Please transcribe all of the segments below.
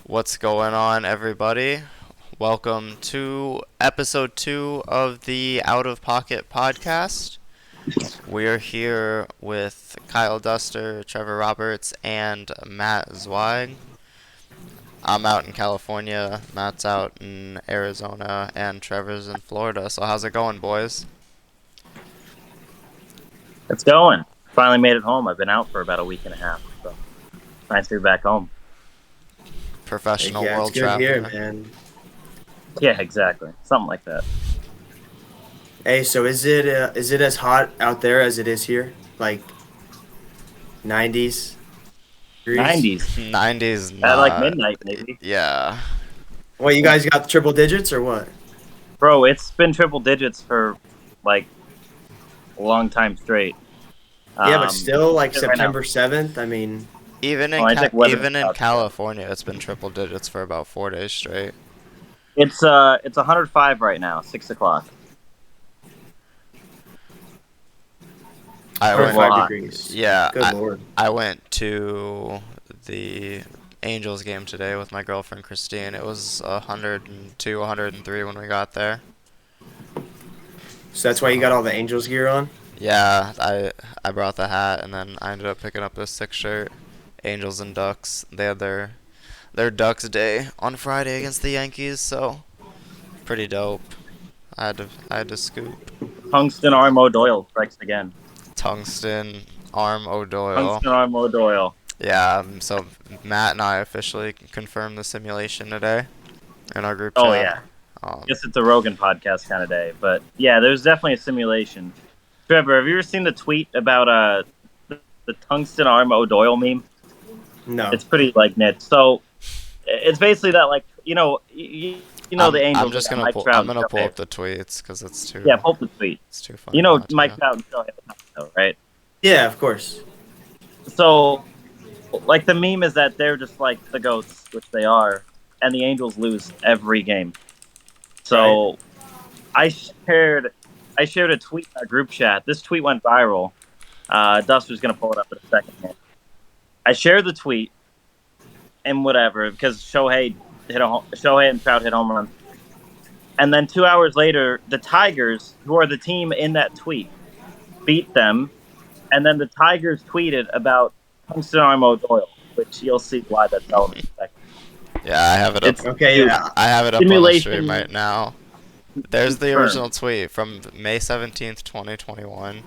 What's going on, everybody? Welcome to episode 2 of the Out of Pocket podcast. We're here with Kyle Duster, Trevor Roberts, and Matt Zweig. I'm out in California, Matt's out in Arizona, and Trevor's in Florida. So, how's it going, boys? It's going. Finally made it home. I've been out for about a week and a half. So nice to be back home. Professional Yeah, world it's good here, traveler. man. Yeah, exactly. Something like that. Hey, so is it as hot out there as it is here? Like 90s degrees? 90s. 90s, At like not. midnight, maybe. Yeah. What, you guys got triple digits or what? Bro, it's been triple digits for like a long time straight. Yeah, but still, like right now. September 7th. I mean, Even in I check weather even in out. California, it's been triple digits for about 4 days straight. It's 105 right now, 6 o'clock. I went, 45 degrees. yeah, Good lord. I went to the Angels game today with my girlfriend Christine. It was 102, 103 when we got there. So that's why you got all the Angels gear on? Yeah, I brought the hat, and then I ended up picking up this sick shirt. Angels and Ducks. They had their Ducks day on Friday against the Yankees, so pretty dope. I had to scoop. Tungsten arm O'Doyle strikes again. Tungsten Arm O'Doyle. Tungsten arm O'Doyle. Yeah, so Matt and I officially confirmed the simulation today in our group chat. Oh, yeah. I guess it's a Rogan podcast kind of day. But, yeah, there's definitely a simulation. Trevor, have you ever seen the tweet about the tungsten arm O'Doyle meme? No. It's pretty, like, niche. So, it's basically that, like, the Angels. I'm just gonna pull up the tweets because it's too. Yeah, pull up the tweet. It's too funny. You know not to. Mike Trout and Shohei, right? Yeah, of course. So, like, the meme is that they're just like the GOATs, which they are, and the Angels lose every game. So, I shared a tweet in our group chat. This tweet went viral. Duster's gonna pull it up in a second here. I shared the tweet and whatever because Shohei and Trout hit home runs. And then 2 hours later, the Tigers, who are the team in that tweet, beat them. And then the Tigers tweeted about Tungsten Arm O'Doyle, which you'll see why that's relevant in a second. Yeah, I have it up. Okay, yeah. I have it up on the Simulation stream right now. There's the confirmed. original tweet from May 17th, 2021.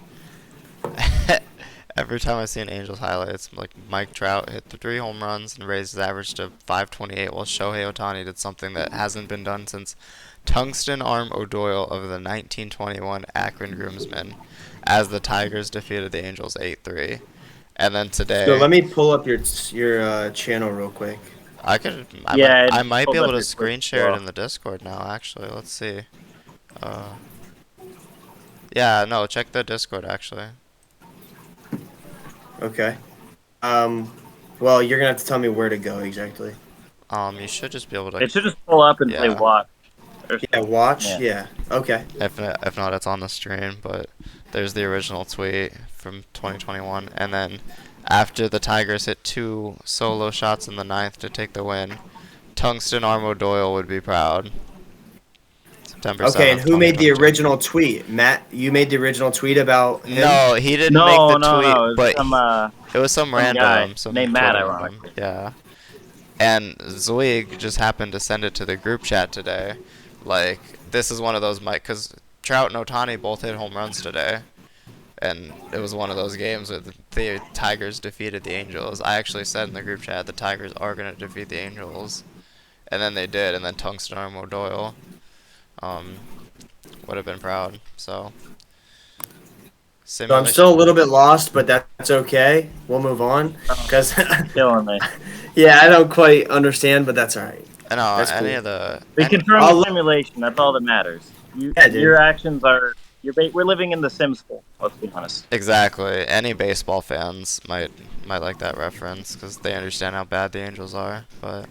Every time I see an Angels highlight, it's like Mike Trout hit the 3 home runs and raised his average to 528, while Shohei Ohtani did something that hasn't been done since Tungsten Arm O'Doyle of the 1921 Akron Groomsmen, as the Tigers defeated the Angels 8-3. And then today, So let me pull up your channel real quick. I might be able to screen share it in the Discord now. Actually, let's see. Yeah, no, check the Discord actually. Okay. Well, you're gonna have to tell me where to go exactly. You should just be able to. It should just pull up and Yeah. play watch. Yeah, watch. Yeah. Yeah. Okay. If not, it's on the stream. But there's the original tweet from 2021, and then after the Tigers hit 2 solo shots in the 9th to take the win, Tungsten Arm O'Doyle would be proud. September 7th, Okay, and who made the 2022. original tweet? Matt, you made the original tweet about him? No, he didn't No, make the tweet, no. but it was some random, guy some named Matt, Twitter ironically. one. Yeah. And Zweig just happened to send it to the group chat today. Like, this is one of those, because Trout and Ohtani both hit home runs today. And it was one of those games where the Tigers defeated the Angels. I actually said in the group chat the Tigers are going to defeat the Angels. And then they did, and then Tungsten Arm O'Doyle would have been proud. So I'm still a little bit lost, but that's okay. We'll move on. Because, Killing me. yeah, I don't quite understand, but that's all right. I know, That's any cool. of the... We any- confirmed I'll- the simulation. That's all that matters. Yeah, dude. Your actions are. We're living in the Sims school. Let's be honest. Exactly. Any baseball fans might like that reference because they understand how bad the Angels are. But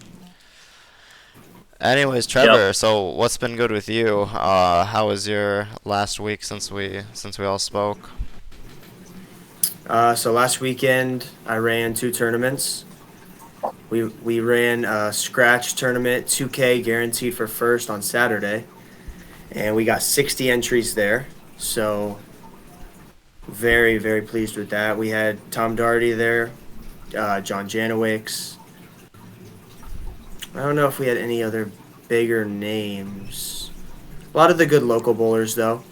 anyways, Trevor, so what's been good with you? How was your last week since we all spoke? So last weekend I ran 2 tournaments. We ran a scratch tournament, 2K guaranteed for first on Saturday, and we got 60 entries there. So very, very pleased with that. We had Tom Darty there, John Janowicz. I don't know if we had any other bigger names. A lot of the good local bowlers, though.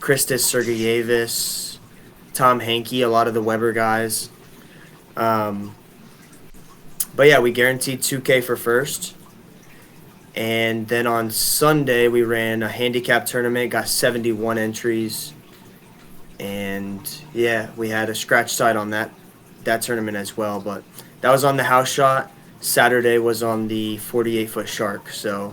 Christos Sergeyevis, Tom Hankey, a lot of the Weber guys. Um, but yeah, we guaranteed 2K for first. And then on Sunday, we ran a handicap tournament, got 71 entries. And yeah, we had a scratch side on that tournament as well. But that was on the house shot. Saturday was on the 48-foot shark. So,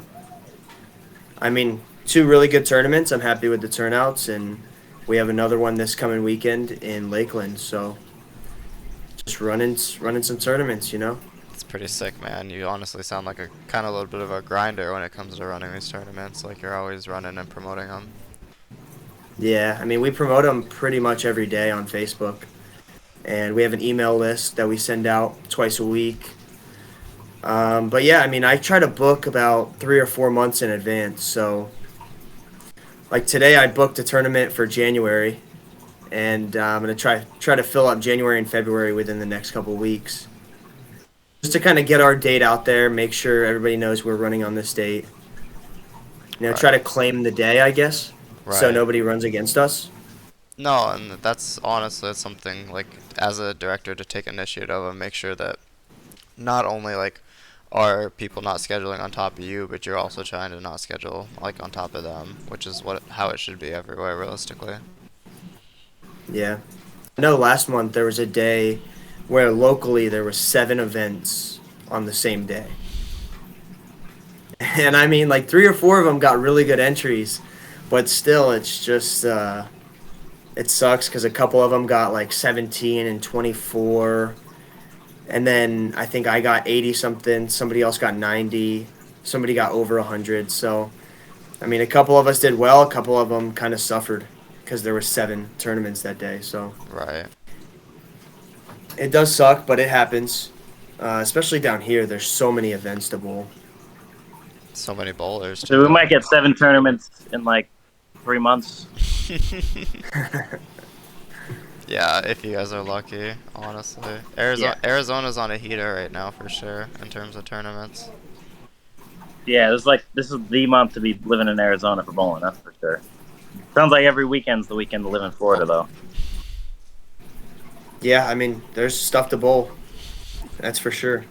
I mean, two really good tournaments. I'm happy with the turnouts. And we have another one this coming weekend in Lakeland. So, just running some tournaments, you know? It's pretty sick, man. You honestly sound like a kind of little bit of a grinder when it comes to running these tournaments. Like you're always running and promoting them. Yeah, I mean, we promote them pretty much every day on Facebook. And we have an email list that we send out twice a week. But yeah, I mean, I try to book about 3 or 4 months in advance. So, like today, I booked a tournament for January, and I'm gonna try to fill up January and February within the next couple weeks, just to kind of get our date out there, make sure everybody knows we're running on this date. You know, try to claim the day, I guess, so Right. nobody runs against us. No, and that's honestly something like as a director to take initiative and make sure that not only like are people not scheduling on top of you, but you're also trying to not schedule like on top of them, which is what how it should be everywhere realistically. Yeah, I know last month there was a day where locally there were 7 events on the same day. And I mean, like 3 or 4 of them got really good entries, but still, it's just it sucks because a couple of them got like 17 and 24, and then I think I got 80 something. Somebody else got 90. Somebody got over 100. So I mean, a couple of us did well. A couple of them kind of suffered because there were 7 tournaments that day. So Right. it does suck, but it happens. Especially down here, there's so many events to bowl. So many bowlers So we too. might get 7 tournaments in like 3 months. Yeah, if you guys are lucky, honestly. Arizona's on a heater right now for sure in terms of tournaments. Yeah, this is the month to be living in Arizona for bowling. That's for sure. Sounds like every weekend's the weekend to live in Florida, though. Yeah, I mean, there's stuff to bowl. That's for sure.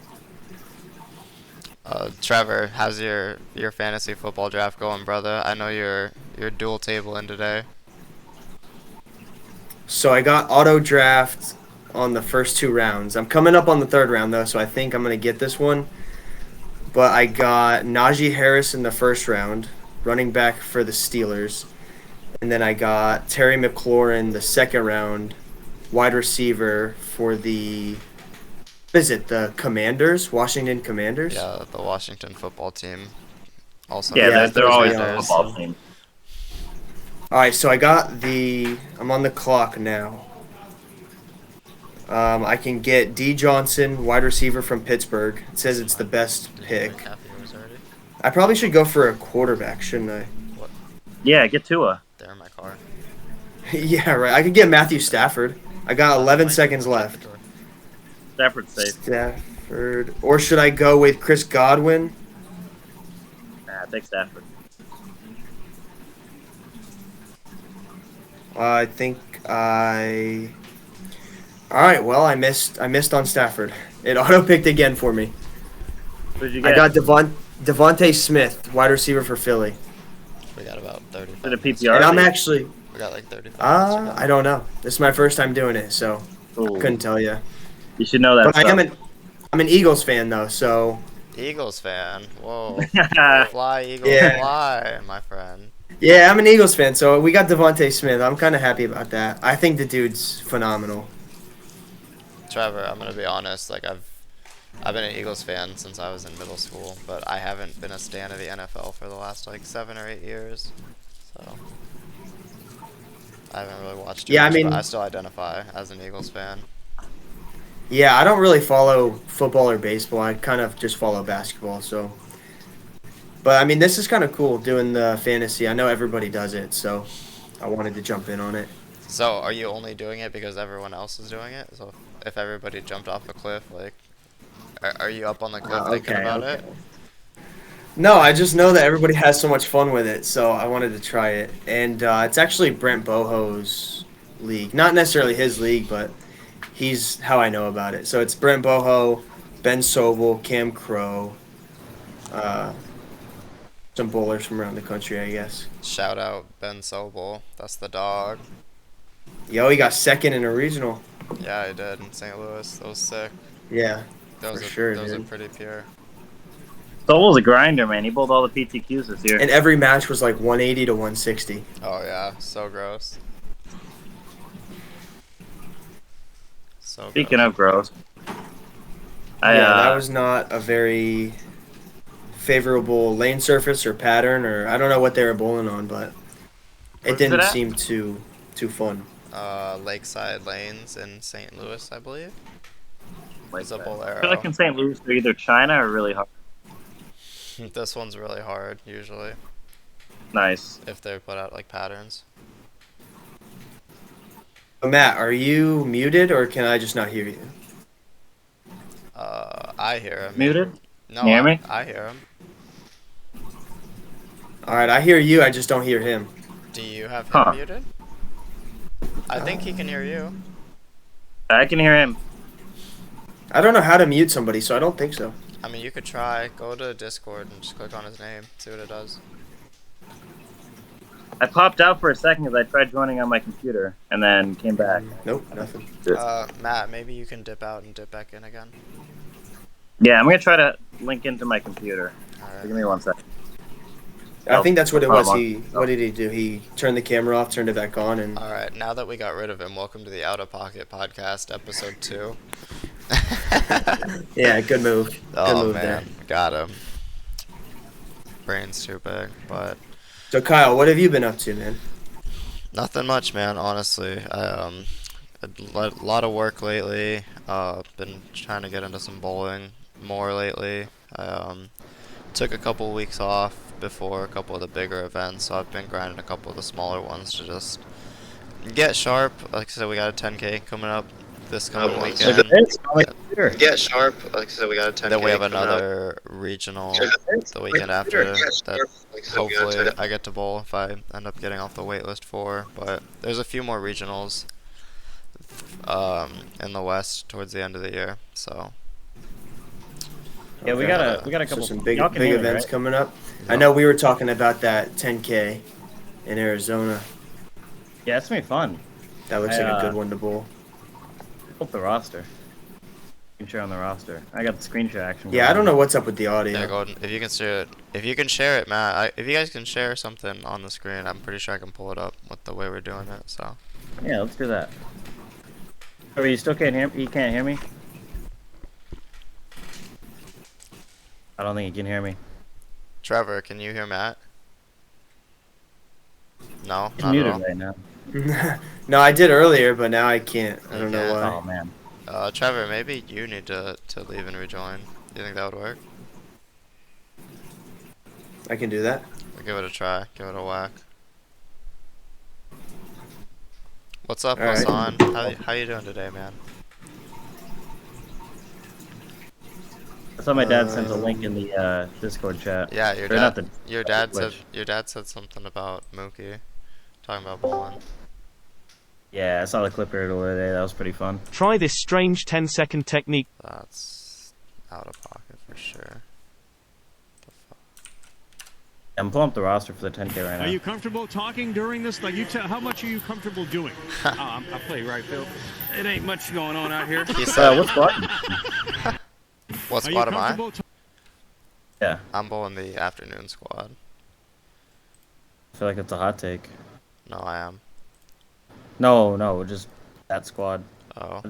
Trevor, how's your fantasy football draft going, brother? I know you're dual table in today. So I got auto draft on the first 2 rounds. I'm coming up on the third round though, so I think I'm gonna get this one. But I got Najee Harris in the first round, running back for the Steelers, and then I got Terry McLaurin the second round, wide receiver for the what is it, the Commanders, Washington Commanders. Yeah, the Washington football team. Also Yeah, known Yeah, as the they're always a Commanders. football team. All right, so I'm on the clock now. I can get D Johnson, wide receiver from Pittsburgh. It says it's the best Did you pick. drink half yours already? I probably should go for a quarterback, shouldn't I? What? Yeah, get Tua. They're in my car. Yeah, right. I could get Matthew Stafford. I got 11 seconds left. Stafford's safe. Stafford. Or should I go with Chris Godwin? Nah, take Stafford. I think I. All right. Well, I missed on Stafford. It auto picked again for me. Who'd you I get? got Devontae Smith, wide receiver for Philly. We got about 35 Did a minutes. PPR? And I'm league? actually. We got like 35 minutes to go. I don't know. This is my first time doing it, so Ooh, couldn't tell you. you should know that. But I'm an Eagles fan though, so Eagles fan. Whoa. stuff. Fly, Eagles, Yeah. fly, my friend. yeah, I'm an Eagles fan. So we got Devontae Smith. I'm kind of happy about that. I think the dude's phenomenal. Trevor, I'm gonna be honest. Like I've been an Eagles fan since I was in middle school, but I haven't been a stan of the NFL for the last like 7 or 8 years. So I haven't really watched too Yeah, I much, mean- but I still identify as an Eagles fan. Yeah, I don't really follow football or baseball. I kind of just follow basketball. So, but I mean, this is kind of cool doing the fantasy. I know everybody does it, so I wanted to jump in on it. So, are you only doing it because everyone else is doing it? So, if everybody jumped off a cliff, like, are you up on the cliff thinking Okay, about okay. it? No, I just know that everybody has so much fun with it, so I wanted to try it. And it's actually Brent Boho's league. Not necessarily his league, but he's how I know about it. So it's Brent Boho, Ben Sobel, Cam Crow, uh, some bowlers from around the country, I guess. Shout out Ben Sobel. That's the dog. Yo, he got second in a regional. Yeah, I did in St. Louis. That was sick. Yeah, Those for are sure, those are dude. pretty pure. Sobel's a grinder, man. He bowled all the PTQs this year. And every match was like 180 to 160. Oh yeah, so gross. So Speaking gross. of gross, That was not a very favorable lane surface or pattern, or I don't know what they were bowling on, but it Where's it didn't at? seem too fun. Lakeside Lanes in St. Louis, I believe. It's a I bolero. feel like in St. Louis, they're either China or really hard. This one's really hard usually Nice. if they put out like patterns. Matt, are you muted or can I just not hear you? I hear him. Muted? No, You hear me? I hear him. All right, I hear you. I just don't hear him. Do you have him Huh. muted? I think he can hear you. I can hear him. I don't know how to mute somebody, so I don't think so. I mean, you could try. Go to Discord and just click on his name. See what it does. I popped out for a second because I tried joining on my computer and then came back. Nope, nothing. Matt, maybe you can dip out and dip back in again. Yeah, I'm gonna try to link into my computer. Alright. Give me 1 second. I think that's what it was. Problem. What did he do? He turned the camera off, turned it back on, and Alright, now that we got rid of him, welcome to the Out of Pocket Podcast, episode 2. yeah, good move. Good Oh move man, there. got him. Brain's too big, but So Kyle, what have you been up to, man? nothing much, man. Honestly, a lot of work lately. Been trying to get into some bowling more lately. I took a couple weeks off before a couple of the bigger events, so I've been grinding a couple of the smaller ones to just get sharp. Like I said, we got a 10K coming up this coming weekend. Get sharp. Like I said, we got a 10K. Then we have another regional the weekend after that hopefully I get to bowl if I end up getting off the wait list for. But there's a few more regionals in the West towards the end of the year. So Yeah, we got a couple. some big y'all can hear me, events right? coming up. I know we were talking about that 10K in Arizona. Yeah, it's gonna be fun. That looks like a good one to bowl. Pull up the roster. You can share on the roster. I got the screen share action. Yeah, I don't know what's up with the audio. yeah, Golden, if you can share it, Matt. If you guys can share something on the screen, I'm pretty sure I can pull it up with the way we're doing it. So Yeah, let's do that. Oh, you still can't hear? You can't hear me? I don't think you can hear me. Trevor, can you hear Matt? No, He's not at muted all. right now. No, I did earlier, but now I can't. I don't know can't? why. Oh man. Trevor, maybe you need to leave and rejoin. Do you think that would work? I can do that. We'll give it a try. Give it a whack. What's up, All right. Hassan? How you doing today, man? I saw my dad sent a link in the Discord chat. Yeah, Or not the- your dad said Twitch. something about Mookie, talking about bowling. Yeah, I saw the clip here the other day. That was pretty fun. Try this strange 10-second technique. That's out of pocket for sure. I'm pulling up the roster for the 10K right now. Are you comfortable talking during this? Like, how much are you comfortable doing? I play right field. It ain't much going on out here. He said, What's button? "What Are you squad am I?" comfortable Yeah, I'm bowling the afternoon squad. I feel like it's a hot take. No, I am. No, just that squad. Oh,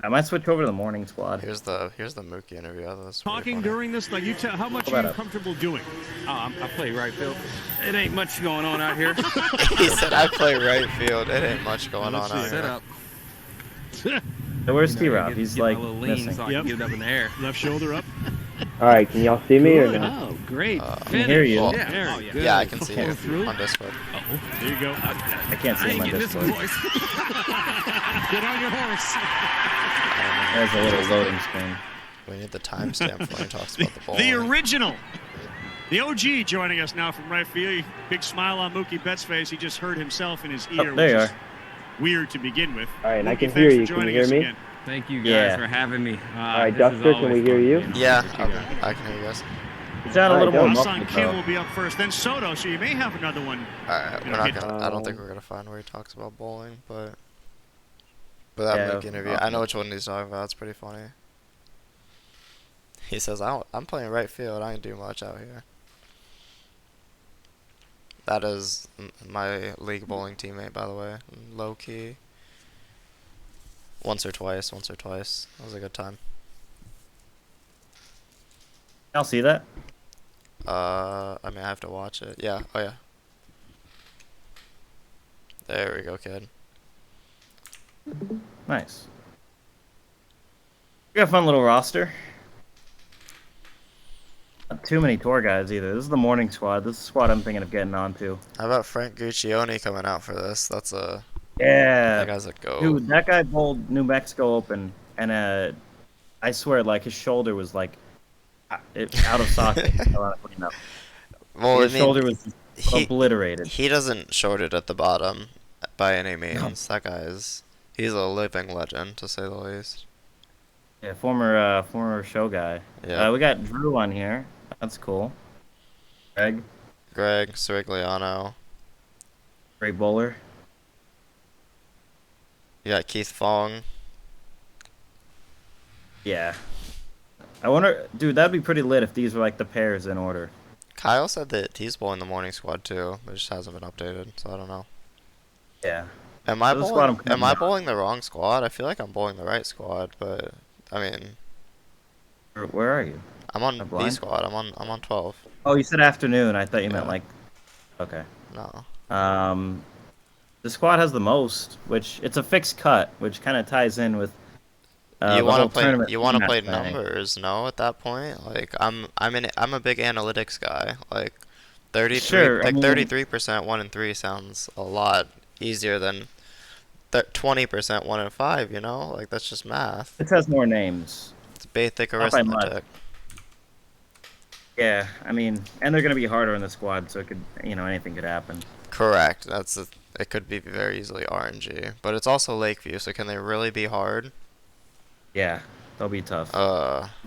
I might switch over to the morning squad. here's the Mookie interview. Oh, that's pretty talking funny. during this? Like, how much Pull are that you up. comfortable doing? I play right field. It ain't much going on out here. He said, "I play right field. It ain't much going on out Set here." up. Where's You know, T-Rob? get- He's get my like little lean missing. so I can get it up in the air. Left shoulder up. All right, can y'all see me or Good. no? Oh, great. can hear you. Well, Yeah. There. Oh, yeah. Yeah, I can see Follow you through. on Discord. There you go. I can't see I him ain't on getting this Discord. voice. Get on your horse. There's a little loading screen. We need the timestamp for when he talks about the bowling. The original. The OG joining us now from right field. Big smile on Mookie Betts' face. He just heard himself in his ear, there you which is are. weird to begin with. All right, I Mookie, can thanks hear for you. Can you joining hear us me? again. Thank you guys Yeah. for having me. All right, this is Duster, can always we hear fun, you? know, Yeah, with you guys. I can hear you guys. You sound a All little right, more go. Hassan muffled, Kim though. will be up first, then Soto, so you may have another one. Alright, You we're know, not hit- gonna. I don't think we're gonna find where he talks about bowling, but that Yeah, Mookie interview, I know which one he's talking about. It's pretty funny. He says, I'm playing right field. I didn't do much out here." That is my league bowling teammate, by the way. Low key. Once or twice. That was a good time. I'll see that. I mean, I have to watch it. Yeah. Oh yeah. There we go, kid. Nice. We got a fun little roster. Not too many tour guides either. This is the morning squad. This is the squad I'm thinking of getting onto. How about Frank Guccione coming out for this? That's a. Yeah. That guy's a go. Dude, that guy bowled New Mexico Open, and I swear, like, his shoulder was, like, out of socket. Ironically enough. Well, His I mean, shoulder was obliterated. he doesn't short it at the bottom by any means. That guy's he's a living legend, to say the least. Yeah, former show guy. Yeah. We got Drew on here. That's cool. Greg, Greg Sirigliano. great bowler. You got Keith Fong. Yeah. I wonder, dude, that'd be pretty lit if these were like the pairs in order. Kyle said that he's bowling the morning squad too, but it just hasn't been updated, so I don't know. Yeah. Am I So the squad I'm bowling? Am I coming bowling the wrong squad? I feel like I'm bowling the right squad, but I mean, Where are you? I'm on A B blind? squad. I'm on 12. Oh, you said afternoon. I thought you meant Yeah. like. Okay. No. The squad has the most, which it's a fixed cut, which kind of ties in with. You the want whole to play? tournament You want to format play thing. numbers? No, at that point, like I'm a big analytics guy. Like 33, Sure, I like mean- 33% 1 and 3 sounds a lot easier than 20% 1 and 5. You know, like that's just math. It has more names. It's basic Not by much. arithmetic. Yeah, I mean, and they're gonna be harder in the squad, so it could, anything could happen. Correct. It could be very easily RNG, but it's also Lakeview. So can they really be hard? Yeah, they'll be tough.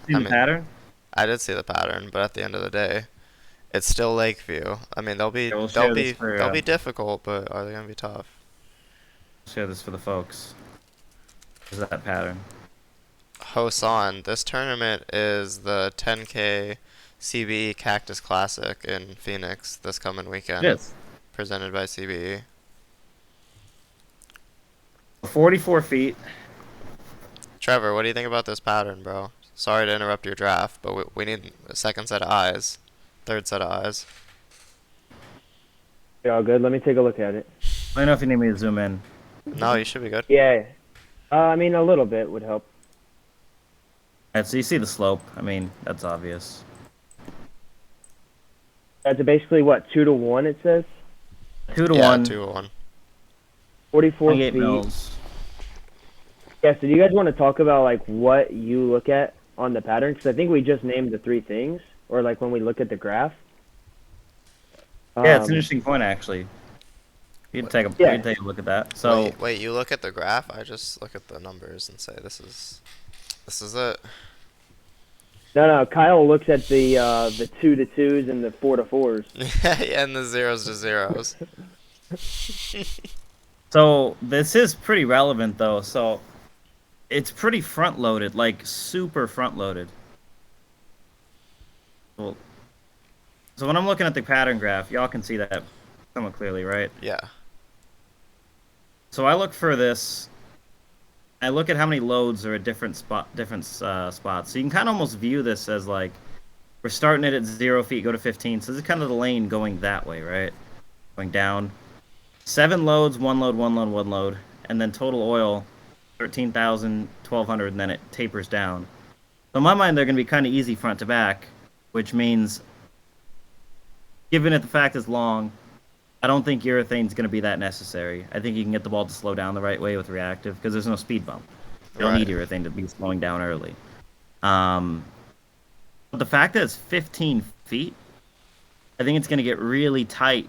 See See the pattern? I did see the pattern, but at the end of the day, it's still Lakeview. I mean, they'll be Yeah, we'll share this for, they'll be difficult, but are they gonna be tough? Share this for the folks. Is that pattern? Hosan, this tournament is the 10K CBE Cactus Classic in Phoenix this coming weekend. Yes. Presented by CBE. 44 feet. Trevor, what do you think about this pattern, bro? Sorry to interrupt your draft, but we need a second set of eyes. Third set of eyes. You all good? Let me take a look at it. Let me know if you need me to zoom in. No, you should be good. Yeah. I mean, a little bit would help. Alright, so you see the slope. I mean, that's obvious. That's basically what, 2-to-1 it says? 2 to Yeah, 1. 2-1. 44 28 feet. mils. Yeah, so do you guys want to talk about like what you look at on the pattern? Because I think we just named the 3 things, or like when we look at the graph. Yeah, it's an interesting point actually. You'd take a look at that. So Wait, you look at the graph? I just look at the numbers and say this is it. No, Kyle looks at the 2-to-2s and the 4-to-4s. Yeah, and the 0s to 0s. So this is pretty relevant though. So it's pretty front loaded, like super front loaded. Well, so when I'm looking at the pattern graph, y'all can see that somewhat clearly, right? Yeah. So I look for this. I look at how many loads are at different spots. So you can kind of almost view this as like we're starting it at 0 feet, go to 15. So this is kind of the lane going that way, right? Going down. 7 loads, 1 load, 1 load, 1 load, and then total oil 13,000, 1200 and then it tapers down. So in my mind, they're going to be kind of easy front to back, which means, given it the fact it's long, I don't think urethane's going to be that necessary. I think you can get the ball to slow down the right way with reactive because there's no speed bump. You don't need urethane to be slowing down early. But the fact that it's 15 feet, I think it's going to get really tight.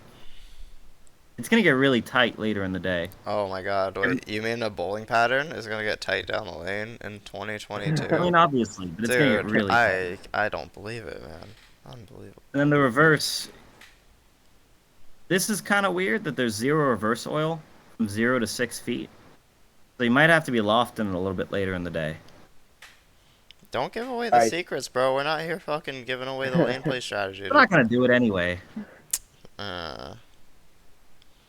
It's going to get really tight later in the day. Oh my god, wait, you mean a bowling pattern is gonna get tight down the lane in 2022? I mean, obviously, but it's going to get really tight. I don't believe it, man. Unbelievable. And then the reverse. This is kind of weird that there's 0 reverse oil from 0 to 6 feet. So you might have to be lofting it a little bit later in the day. Don't give away the secrets, bro. We're not here fucking giving away the lane play strategy. We're not going to do it anyway. All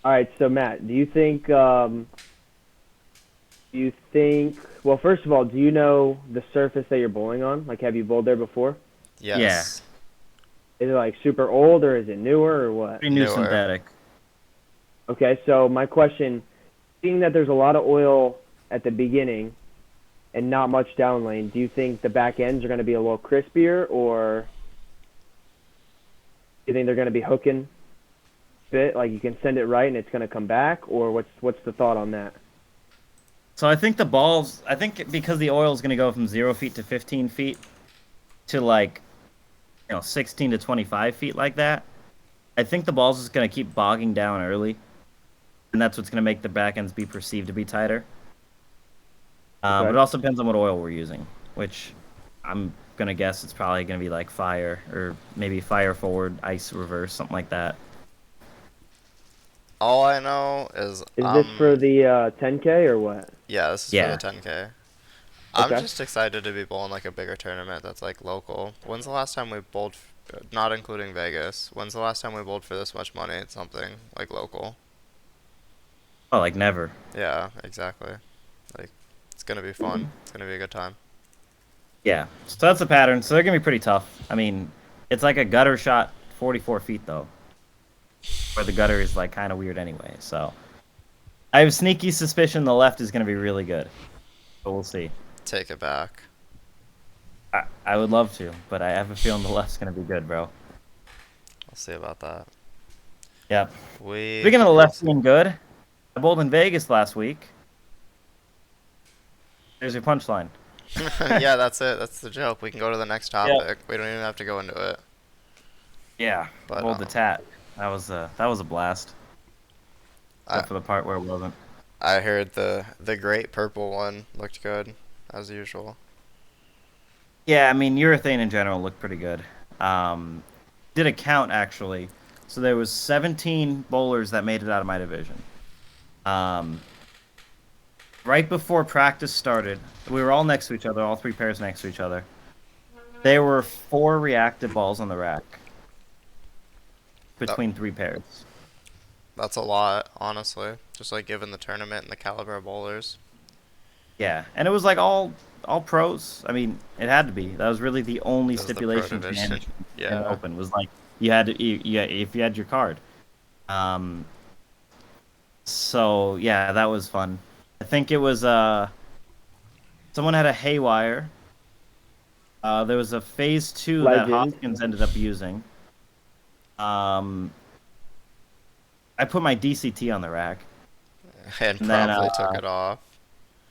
right, so Matt, do you think, well, first of all, do you know the surface that you're bowling on? Like, have you bowled there before? Yes. Yeah. Is it, like, super old, or is it newer, or what? Pretty new synthetic. Okay, so my question, seeing that there's a lot of oil at the beginning and not much down lane, do you think the back ends are going to be a little crispier, or do you think they're going to be hooking fit, like you can send it right and it's going to come back, or what's the thought on that? So I think because the oil is going to go from 0 feet to 15 feet to like, 16 to 25 feet like that, I think the ball's just going to keep bogging down early, and that's what's going to make the back ends be perceived to be tighter. But it also depends on what oil we're using, which I'm going to guess it's probably going to be like fire, or maybe fire forward, ice reverse, something like that. All I know is... Is this for the 10K or what? Yeah, this is for the 10K. I'm just excited to be bowling like a bigger tournament that's like local. When's the last time we bowled, not including Vegas, when's the last time we bowled for this much money at something like local? Oh, like never. Yeah, exactly. Like, it's going to be fun. It's going to be a good time. Yeah, so that's the pattern. So they're going to be pretty tough. I mean, it's like a gutter shot 44 feet, though, where the gutter is like kind of weird anyway. So I have a sneaky suspicion the left is going to be really good, but we'll see. Take it back. I would love to, but I have a feeling the left's going to be good, bro. We'll see about that. Yeah. Speaking of the left being good, I bowled in Vegas last week. There's your punchline. Yeah, that's it. That's the joke. We can go to the next topic. Yep. We don't even have to go into it. Yeah. But bowled the tat. That was a blast. Except for the part where it wasn't. I heard the great purple one looked good, as usual. Yeah, I mean, urethane in general looked pretty good. Did a count, actually. So there was 17 bowlers that made it out of my division. Right before practice started, we were all next to each other, all 3 pairs next to each other. There were 4 reactive balls on the rack between 3 pairs. That's a lot, honestly. Just like given the tournament and the caliber of bowlers. Yeah, and it was like all pros. I mean, it had to be. That was really the only stipulation in Open was like you had to if you had your card. So yeah, that was fun. I think it was someone had a haywire. There was a phase 2 that Hopkins ended up using. I put my DCT on the rack. And promptly took it off.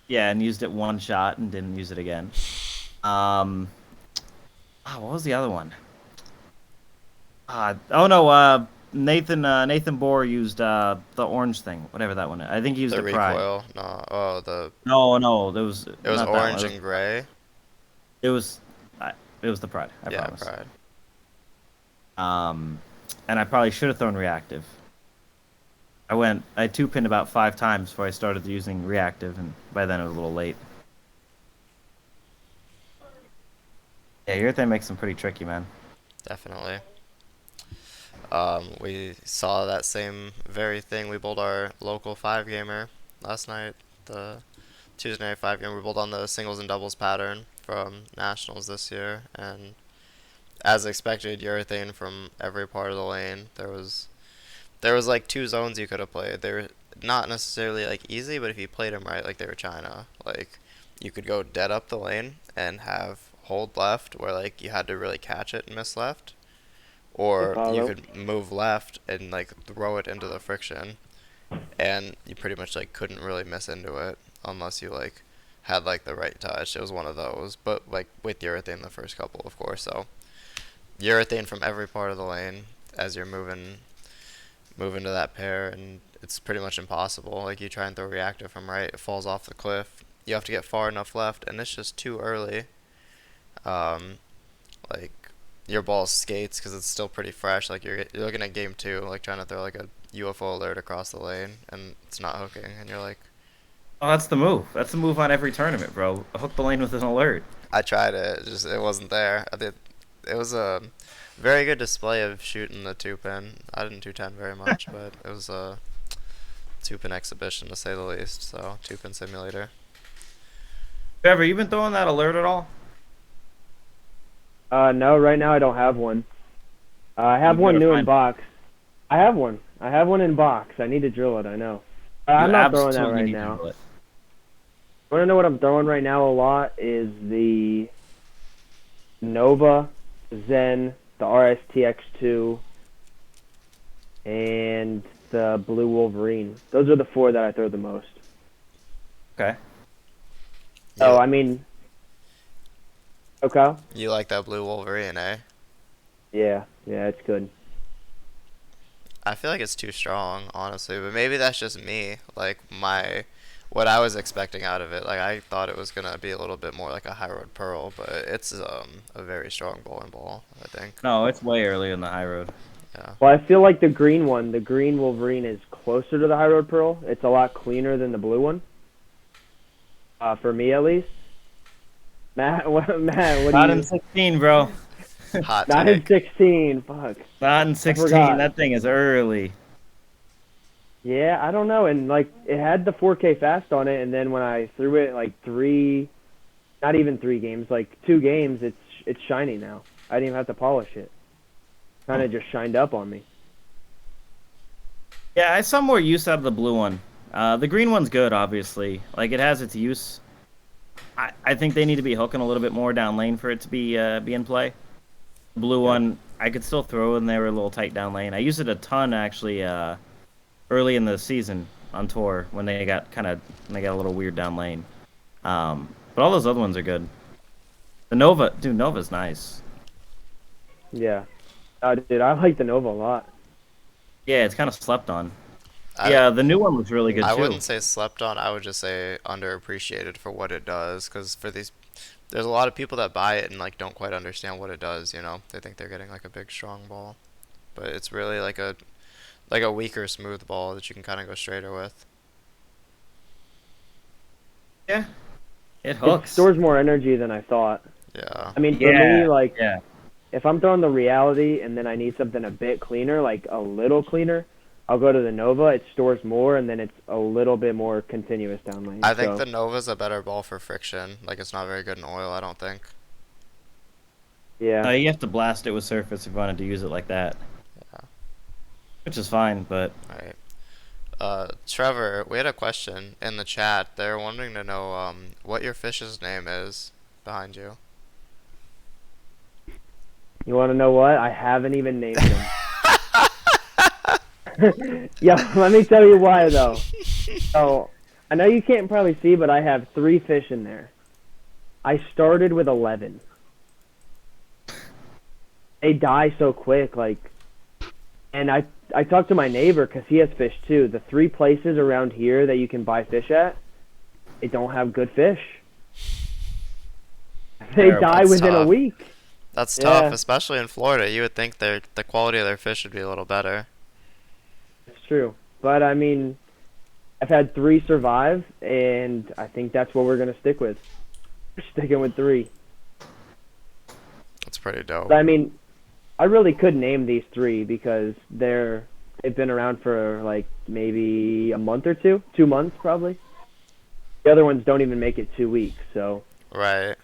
Yeah, and used it 1 shot and didn't use it again. What was the other one? Nathan Bohr used the orange thing, whatever that one is. I think he used the Pride. Recoil? No, No, it was orange and gray. It was the Pride. I promise. Pride. And I probably should have thrown reactive. I 2-pinned about 5 times before I started using reactive, and by then it was a little late. Yeah, urethane makes them pretty tricky, man. Definitely. We saw that same very thing. We bowled our local 5-gamer last night, the Tuesday night 5-gamer. We bowled on the singles and doubles pattern from Nationals this year, and as expected, urethane from every part of the lane. There was like 2 zones you could have played. They were not necessarily like easy, but if you played them right, like they were China. Like you could go dead up the lane and have hold left where like you had to really catch it and miss left, or you could move left and like throw it into the friction, and you pretty much like couldn't really miss into it unless you like had like the right touch. It was one of those, but like with urethane the first couple, of course. So urethane from every part of the lane as you're moving to that pair, and it's pretty much impossible. Like you try and throw reactive from right, it falls off the cliff. You have to get far enough left, and it's just too early. Like your ball skates because it's still pretty fresh. Like you're looking at game 2, like trying to throw like a UFO alert across the lane, and it's not hooking, and you're like, oh, that's the move. That's the move on every tournament, bro. Hook the lane with an alert. I tried it, it wasn't there. It was a very good display of shooting the 2-pin. I didn't 210 very much, but it was a 2-pin exhibition to say the least. So 2-pin simulator. Trevor, you been throwing that alert at all? No, right now I don't have one. I have one new in box. I have one. I have one in box. I need to drill it, I know. I'm not throwing that right now. Want to know what I'm throwing right now a lot is the Nova, Zen, the RSTX2, and the Blue Wolverine. Those are the 4 that I throw the most. Okay. So, I mean... Okay. You like that Blue Wolverine, eh? Yeah, it's good. I feel like it's too strong, honestly, but maybe that's just me. Like what I was expecting out of it. Like I thought it was gonna be a little bit more like a High Road Pearl, but it's a very strong bowling ball, I think. No, it's way earlier in the High Road. Yeah. Well, I feel like the green Wolverine is closer to the High Road Pearl. It's a lot cleaner than the blue one. For me at least. Matt, what do Not you... in 16, bro. Hot Not take. in 16, fuck. Not in 16. That thing is early. Yeah, I don't know. And, like, it had the 4K fast on it, and then when I threw it, like, not even 3 games, like, 2 games, it's shiny now. I didn't even have to polish it. Kind of just shined up on me. Yeah, I saw more use out of the blue one. The green one's good, obviously. Like, it has its use. I think they need to be hooking a little bit more down lane for it to be in play. The blue one, I could still throw in there a little tight down lane. I used it a ton, actually, early in the season on tour when they got a little weird down lane. But all those other ones are good. The Nova, dude, Nova's nice. Yeah. Dude, I like the Nova a lot. Yeah, it's kind of slept on. Yeah, the new one looks really good, too. I wouldn't say slept on. I would just say underappreciated for what it does. Because there's a lot of people that buy it and like don't quite understand what it does. You know, they think they're getting like a big strong ball, but it's really like a weaker smooth ball that you can kind of go straighter with. Yeah, it hooks. It stores more energy than I thought. Yeah. I mean, for me, like, if I'm throwing the reality and then I need something a bit cleaner, like a little cleaner, I'll go to the Nova. It stores more, and then it's a little bit more continuous down lane. I think the Nova's a better ball for friction. Like, it's not very good in oil, I don't think. Yeah. You have to blast it with surface if you wanted to use it like that. Yeah. Which is fine, but... Alright. Trevor, we had a question in the chat. They're wanting to know what your fish's name is behind you. You want to know what? I haven't even named him. Yeah, let me tell you why, though. So, I know you can't probably see, but I have 3 fish in there. I started with 11. They die so quick, like... And I talked to my neighbor, because he has fish, too. The 3 places around here that you can buy fish at, they don't have good fish. They die within a week. That's tough, especially in Florida. You would think the quality of their fish would be a little better. It's true. But, I mean, I've had 3 survive, and I think that's what we're going to stick with. We're sticking with 3. That's pretty dope. But, I mean, I really could name these 3 because they've been around for, like, maybe a month or 2. 2 months, probably. The other ones don't even make it 2 weeks, so... Right.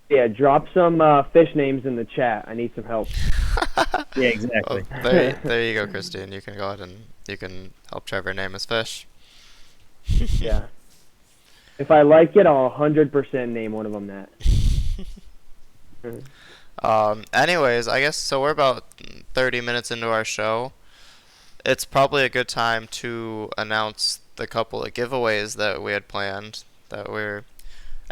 Yeah, drop some fish names in the chat. I need some help. Yeah, exactly. Well, there you go, Christine. You can go ahead and you can help Trevor name his fish. Yeah. If I like it, I'll 100% name one of them that. Anyways, I guess so. We're about 30 minutes into our show. It's probably a good time to announce the couple of giveaways that we had planned that we're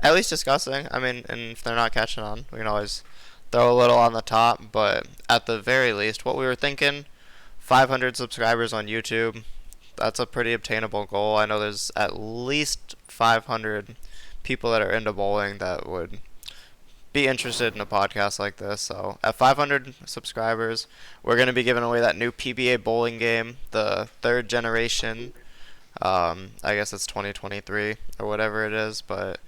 at least discussing. I mean, and if they're not catching on, we can always throw a little on the top. But at the very least, what we were thinking, 500 subscribers on YouTube. That's a pretty obtainable goal. I know there's at least 500 people that are into bowling that would be interested in a podcast like this. So at 500 subscribers, we're going to be giving away that new PBA Bowling Game, the 3rd generation. I guess it's 2023 or whatever it is, but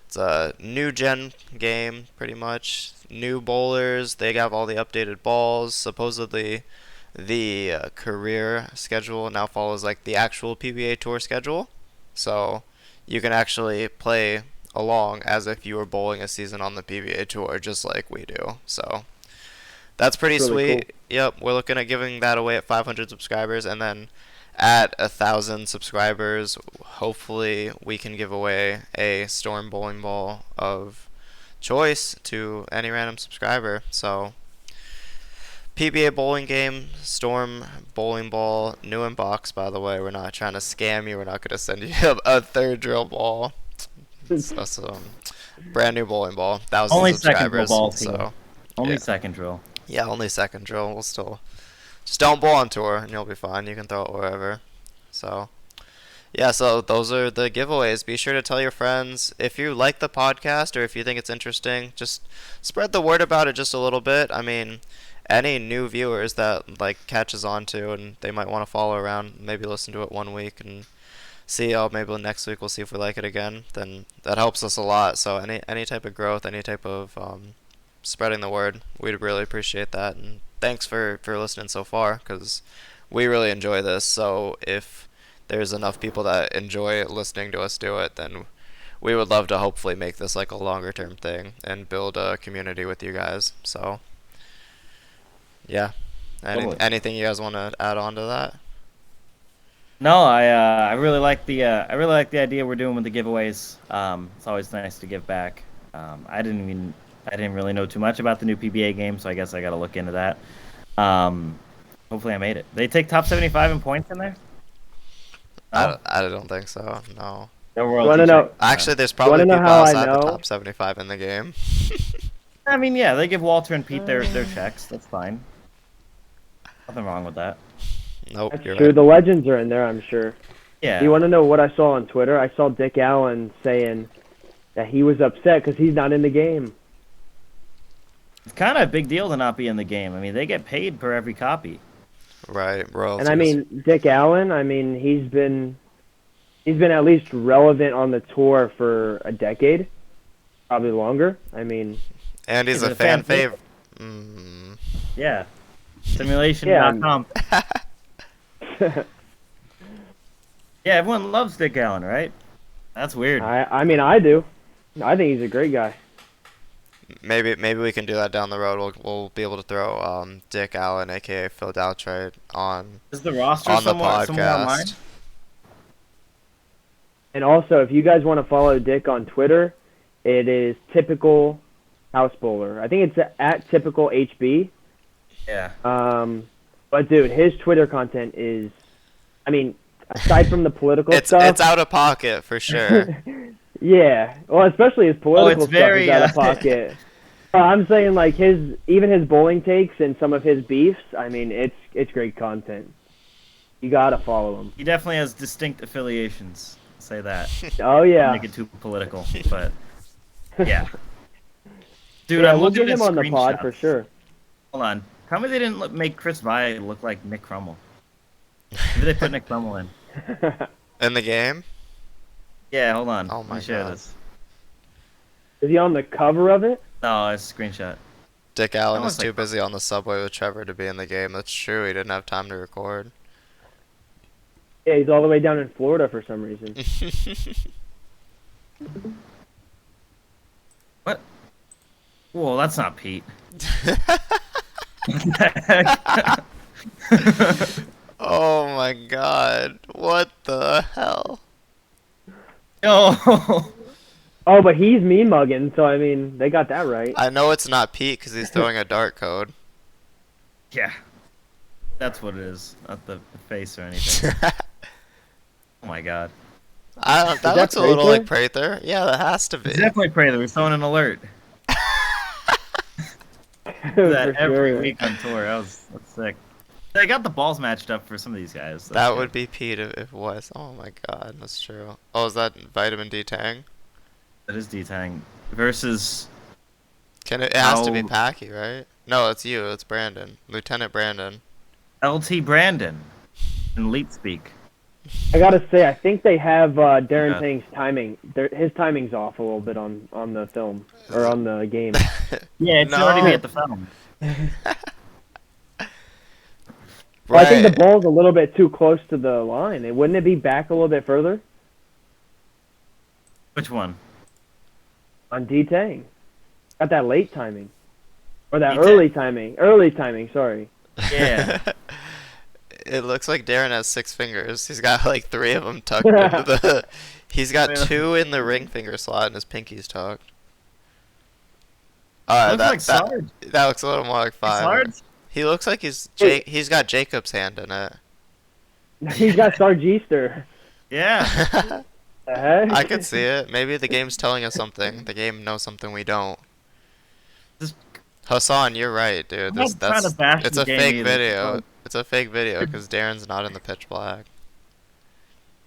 it's a new gen game, pretty much. New bowlers, they have all the updated balls. Supposedly the career schedule now follows like the actual PBA Tour schedule. So you can actually play along as if you were bowling a season on the PBA Tour, just like we do. So that's pretty Really sweet. cool. Yep, we're looking at giving that away at 500 subscribers, and then at 1,000 subscribers, hopefully we can give away a Storm bowling ball of choice to any random subscriber. So PBA Bowling Game, Storm bowling ball, new in box, by the way. We're not trying to scam you. We're not going to send you a 3rd drill ball. That's brand new bowling ball, 1,000 Only second drill subscribers. ball, So Only yeah. second drill. Yeah, only 2nd drill. We'll still just don't bowl on tour, and you'll be fine. You can throw it wherever. So yeah, so those are the giveaways. Be sure to tell your friends if you like the podcast or if you think it's interesting. Just spread the word about it just a little bit. I mean, any new viewers that like catches on to and they might want to follow around, maybe listen to it one week and see, oh, maybe next week we'll see if we like it again, then that helps us a lot. So any type of growth, any type of spreading the word, we'd really appreciate that. And thanks for listening so far, because we really enjoy this. So if there's enough people that enjoy listening to us do it, then we would love to hopefully make this like a longer term thing and build a community with you guys. So yeah, anything you guys want to add on to that? No, I really like the idea we're doing with the giveaways. It's always nice to give back. I didn't really know too much about the new PBA game, so I guess I got to look into that. Hopefully I made it. They take top 75 in points in there? No? I don't think so. No. Wanna know? Actually, there's probably know people how I outside the know? top 75 in the game. I mean, yeah, they give Walter and Pete their checks. That's fine. Nothing wrong with that. Nope, That's you're true. right. The legends are in there, I'm sure. Yeah. You want to know what I saw on Twitter? I saw Dick Allen saying that he was upset because he's not in the game. It's kind of a big deal to not be in the game. I mean, they get paid per every copy. Right, royalties. And I mean, Dick Allen, he's been at least relevant on the tour for a decade, probably longer. I mean, and he's Is a it fan fan favorite. Yeah. Simulation.com. Yeah, everyone loves Dick Allen, right? That's weird. I mean, I do. I think he's a great guy. Maybe we can do that down the road. We'll be able to throw Dick Allen, aka Phil Daltrite, on Is the roster on the somewhere online? podcast. And also, if you guys want to follow Dick on Twitter, it is Typical House Bowler. I think it's at Typical HB. Yeah. But dude, his Twitter content is, I mean, aside from the political stuff, It's out of pocket for sure. yeah. Well, especially his political it's stuff very, is out of pocket. I'm saying like even his bowling takes and some of his beefs. I mean, it's great content. You gotta follow him. He definitely has distinct affiliations. I'll say that. Oh yeah. Make it too political, but yeah. Dude, Yeah, I'm we'll looking get at him on the pod screenshots. for sure. Hold on. Tell me they didn't make Chris Vi look like Nick Crummell. Maybe they put Nick Crummell in. In the game? Yeah, hold on. Oh Let my me share God. this. Is he on the cover of it? No, it's a screenshot. Dick Allen That is looks too like- busy on the subway with Trevor to be in the game. That's true. He didn't have time to record. Yeah, he's all the way down in Florida for some reason. What? Whoa, that's not Pete. Oh my god. What the hell? Oh. Oh, but he's mean mugging, so I mean, they got that right. I know it's not Pete because he's throwing a dart code. Yeah. That's what it is. Not the face or anything. Oh my god. That that looks a little Prather? like Prather. Yeah, that has to be. It's definitely Prather. We're throwing an alert. That For every sure. week on tour. That's sick. They got the balls matched up for some of these guys. That's That good. would be Pete if it was. Oh my god, that's true. Oh, is that Vitamin D Tang? That is D-Tang versus. It has to be How- Packy, right? No, it's you. It's Brandon. Lieutenant Brandon. LT Brandon in Leap Speak. I gotta say, I think they have Darren Yeah. Tang's timing. His timing's off a little bit on the film or on the game. Yeah, it's No. already be at the film. Well, I think the Right. ball's a little bit too close to the line. Wouldn't it be back a little bit further Which one? on D Tang? Got that late timing or that D-Tang? early timing? Early timing. Sorry. Yeah. It looks like Darren has 6 fingers. He's got like 3 of them tucked into the. He's got 2 in the ring finger slot and his pinky's tucked. Looks like Sarge. that looks a little more like 5. Sarge? He looks like he's got Jacob's hand in it. He's got Sarge Easter. Yeah. The heck? I could see it. Maybe the game's telling us something. The game knows something we don't. Just- Hassan, you're right, dude. I'm not trying to bash It's the a game fake either. video. It's a fake video because Darren's not in the pitch black.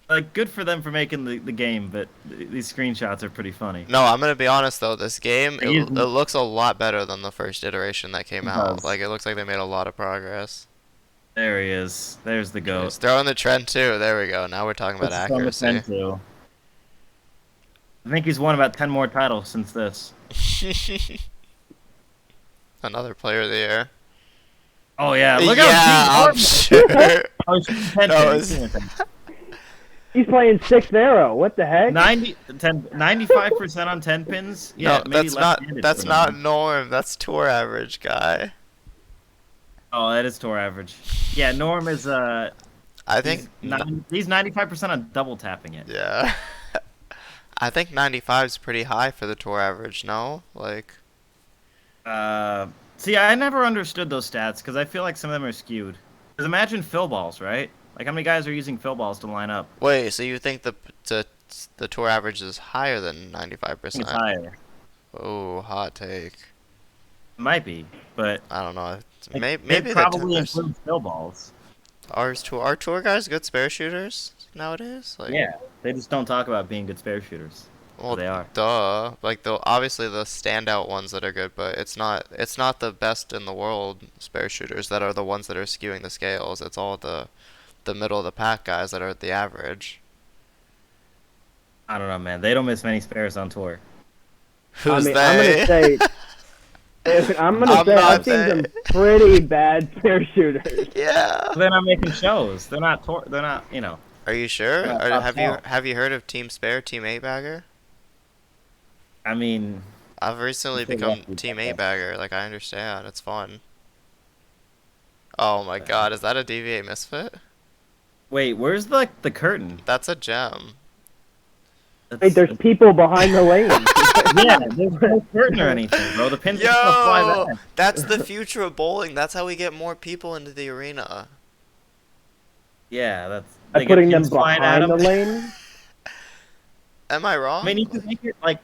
Like, good for them for making the game, but these screenshots are pretty funny. No, I'm gonna be honest though. This game They it use- looks a lot better than the first iteration that came It out. does. Like it looks like they made a lot of progress. There he is. There's the He's goat. throwing the trend too. There we go. Now we're talking about Puts us on the accuracy. 10 too. I think he's won about 10 more titles since this. Another player of the year. Oh yeah, look yeah, how I'm deep. sure. Oh, he's 10 No, pins. it's- He's playing sixth arrow. What the heck? 95% on 10 pins. Yeah, No, maybe that's not left-handed that's for not him. norm. That's tour average, guy. Oh, that is tour average. Yeah, Norm is I think he's 95% on double tapping it. yeah. I think 95 is pretty high for the tour average. No, like See, I never understood those stats because I feel like some of them are skewed. Because imagine fill balls, right? Like how many guys are using fill balls to line up? wait. So you think the tour average is higher than I think 95%? it's higher. Oh, hot take. Might be, but I don't know. like, Maybe it the probably includes fill balls. Are tour guys good spare shooters nowadays? Like, Yeah, they just don't talk about being good spare shooters. well, they are. Duh. Like obviously the standout ones that are good, but it's not the best in the world spare shooters that are the ones that are skewing the scales. It's all the middle of the pack guys that are at the average. I don't know, man. They don't miss many spares on tour. Who's I'm they? gonna say. I'm gonna I'm say not I've seen some pretty bad spare shooters. Yeah. They're not making shows. They're not. They're not. You know. Are you sure? Yeah, Or top have talent. you heard of Team Spare, Team 8-bagger? I mean, I've recently It's a become lucky Team bugger. 8-bagger. Like I understand, it's fun. Oh my god, is that a DVA misfit? wait. Where's the curtain? That's a gem. Wait, there's people behind the lane. yeah. There's no curtain or anything, bro. The pins just fly Yo, back. that's the future of bowling. That's how we get more people into the arena. Yeah, that's. By they get putting them pins flying at behind the 'em. lane. Am I wrong? I mean, you could make it like.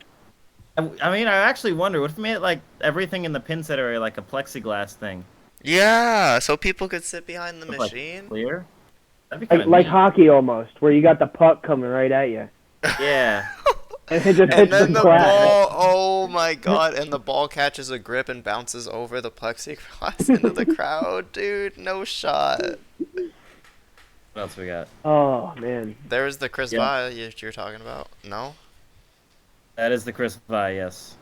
I mean, I actually wonder what if we made it like everything in the pin set area like a plexiglass thing. Yeah, so people could sit behind the Look like machine. Clear. That'd be kind Like of hockey almost, where you got the puck coming right at you. Yeah. And it just And hits then the the glass. ball, oh my god, and the ball catches a grip and bounces over the plexiglass into the crowd, dude. No shot. What else we got? Oh man. There was the Chris Yeah. Vi you're talking about. No? That is the Chris Vi, yes.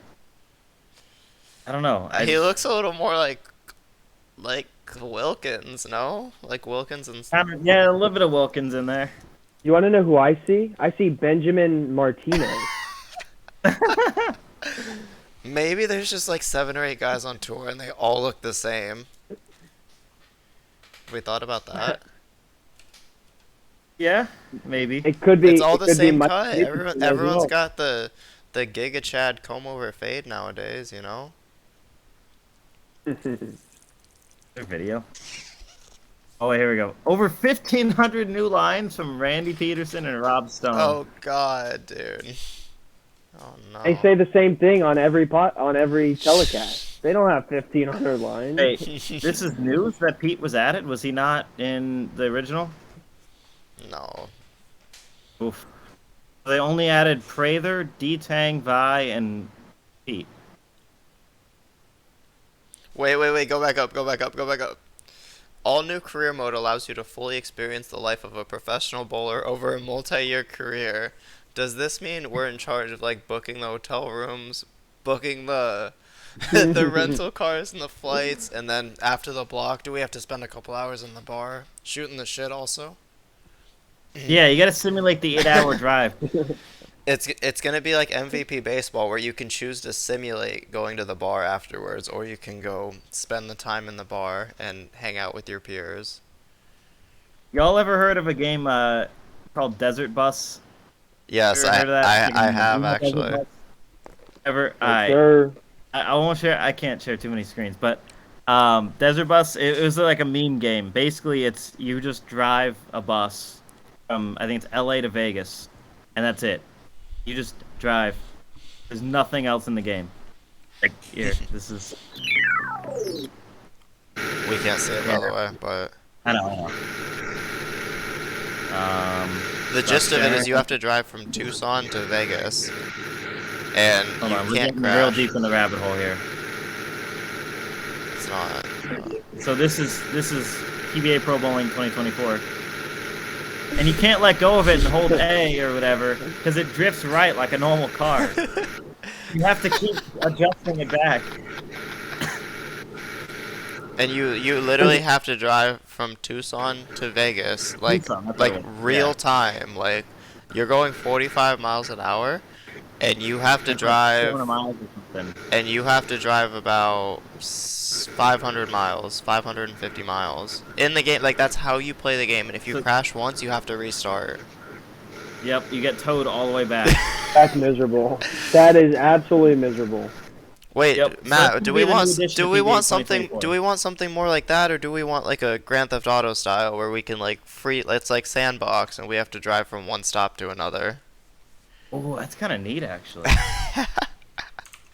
I don't know. He looks a little more like Wilkins, no? Like Wilkins and Yeah, a little bit of Wilkins in there. You want to know who I see? I see Benjamin Martinez. maybe there's just like 7 or 8 guys on tour and they all look the same. Have we thought about that? Yeah, maybe. It could be. It's all it the could be same much cut. more interesting as Everyone's well. got the Giga Chad comb over fade nowadays, you know? Video. Oh, here we go. Over 1,500 new lines from Randy Peterson and Rob Stone. Oh god, dude. Oh no. They say the same thing on every telecast. They don't have 1,500 lines. Hey, this is news that Pete was added. Was he not in the original? No. Oof. They only added Prather, D-Tang, Vi, and Pete. Wait, go back up. All new career mode allows you to fully experience the life of a professional bowler over a multi-year career. Does this mean we're in charge of like booking the hotel rooms, booking the the rental cars and the flights, and then after the block, do we have to spend a couple hours in the bar shooting the shit also? Yeah, you gotta simulate the 8-hour drive. It's gonna be like MVP baseball where you can choose to simulate going to the bar afterwards, or you can go spend the time in the bar and hang out with your peers. Y'all ever heard of a game called Desert Bus? Yes, Ever heard of that? I have Desert actually. Bus? Ever? Yes, sir. I won't share. I can't share too many screens, but Desert Bus. It was like a meme game. Basically, it's you just drive a bus from I think it's LA to Vegas, and that's it. You just drive. There's nothing else in the game. Like here, this is. We can't see it by the way, but I know. the gist of it is you have to drive from Tucson to Vegas, and Hold on, you we're can't getting real crash. deep in the rabbit hole here. It's not. So this is PBA Pro Bowling 2024. And you can't let go of it and hold A or whatever, because it drifts right like a normal car. You have to keep adjusting it back. And you literally have to drive from Tucson to Vegas, like Tucson, that's like right. real Yeah. time. Like you're going 45 miles an hour, and you have to It's like drive. 700 miles or something. And you have to drive about 500 miles, 550 miles in the game. Like that's how you play the game. And if you So- crash once, you have to restart. Yep, you get towed all the way back. That's miserable. That is absolutely miserable. Wait, Yep, so Matt, that do could we be the new want addition do to we PBA want something 2024. do we want something more like that, or do we want like a Grand Theft Auto style where we can like it's like sandbox and we have to drive from one stop to another? Oh, that's kind of neat, actually.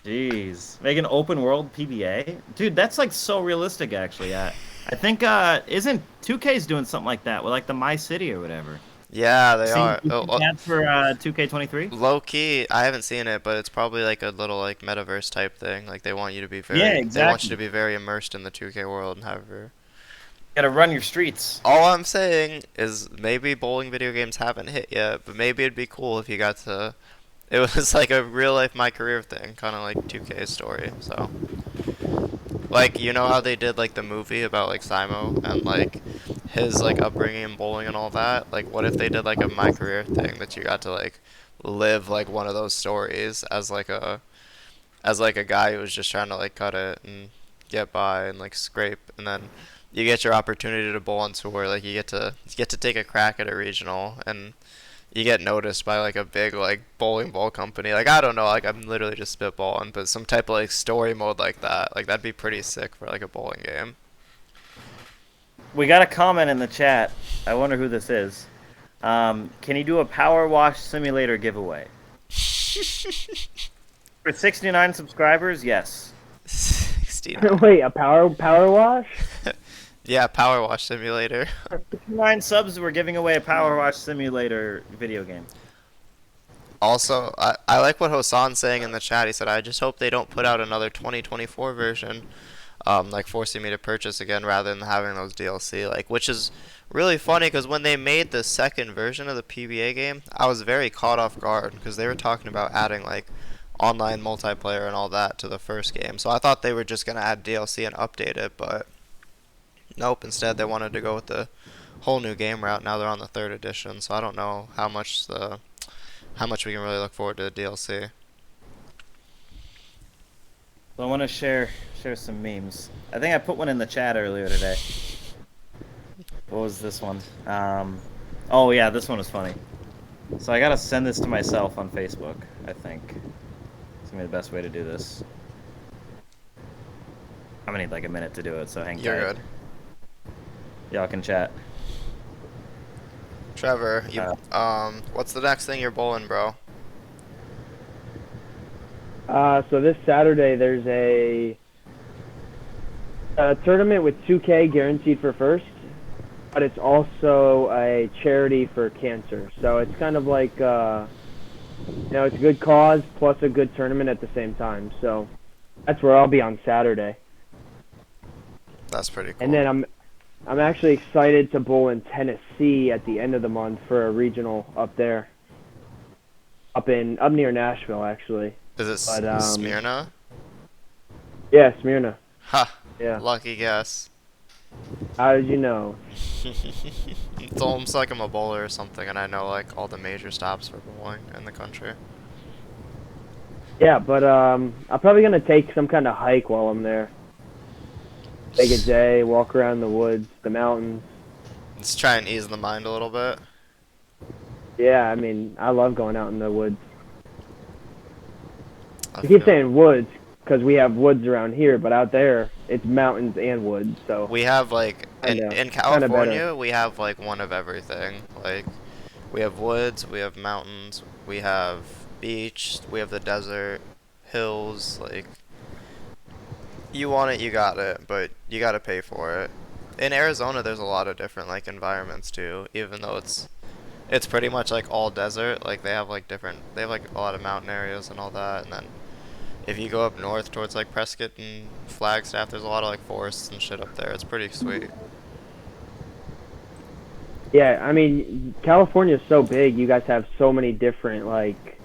Jeez, make an open world PBA, dude. That's like so realistic, actually. I think isn't 2K's doing something like that with like the My City or whatever. Yeah, they Seen are. ads for 2K23. Low key, I haven't seen it, but it's probably like a little like metaverse type thing. Like they want you to be very, Yeah, they want exactly. you to be very immersed in the 2K world. However, Gotta run your streets. all I'm saying is maybe bowling video games haven't hit yet, but maybe it'd be cool if you got to. It was like a real life my career thing, kind of like 2K's story. So, like you know how they did like the movie about like Simo and like his like upbringing in bowling and all that. Like, what if they did like a my career thing that you got to like live like one of those stories as like a guy who was just trying to like cut it and get by and like scrape, and then you get your opportunity to bowl on tour. Like you get to take a crack at a regional, and you get noticed by like a big like bowling ball company. Like I don't know, like I'm literally just spitballing, but some type of like story mode like that, like that'd be pretty sick for like a bowling game. We got a comment in the chat. I wonder who this is. Can you do a power wash simulator giveaway? For 69 subscribers, yes. 69. Wait, a power wash? Yeah, Power Wash Simulator. 69 subs, we're giving away a power wash simulator video game. Also, I like what Hosan's saying in the chat. He said, I just hope they don't put out another 2024 version, like forcing me to purchase again rather than having those DLC. Like, which is really funny because when they made the second version of the PBA game, I was very caught off guard because they were talking about adding like online multiplayer and all that to the first game. So I thought they were just gonna add DLC and update it, but nope. Instead, they wanted to go with the whole new game route. Now they're on the third edition, so I don't know how much we can really look forward to the DLC. So I want to share some memes. I think I put one in the chat earlier today. What was this one? Oh yeah, this one is funny. So I gotta send this to myself on Facebook, I think. It's gonna be the best way to do this. I'm gonna need like a minute to do it, so hang tight. You're good. Y'all can chat. Trevor, what's the next thing you're bowling, bro? So this Saturday there's a tournament with 2K guaranteed for first, but it's also a charity for cancer. So it's kind of like, it's a good cause plus a good tournament at the same time. So that's where I'll be on Saturday. That's pretty cool. And then I'm actually excited to bowl in Tennessee at the end of the month for a regional up there, up near Nashville actually. Is it Smyrna? Yeah, Smyrna. Ha! Yeah. Lucky guess. How did you know? It's almost like I'm a bowler or something, and I know like all the major stops for bowling in the country. Yeah, but I'm probably gonna take some kind of hike while I'm there. Take a day, walk around the woods, the mountains. Let's try and ease the mind a little bit. Yeah, I mean, I love going out in the woods. I I keep feel- saying woods because we have woods around here, but out there it's mountains and woods. So We have like in Kinda California, better. we have like one of everything. Like we have woods, we have mountains, we have beach, we have the desert, hills. Like you want it, you got it, but you got to pay for it. In Arizona, there's a lot of different like environments too. Even though it's pretty much like all desert. Like they have like a lot of mountain areas and all that. And then if you go up north towards like Prescott and Flagstaff, there's a lot of like forests and shit up there. It's pretty sweet. yeah, I mean, California is so big. You guys have so many different like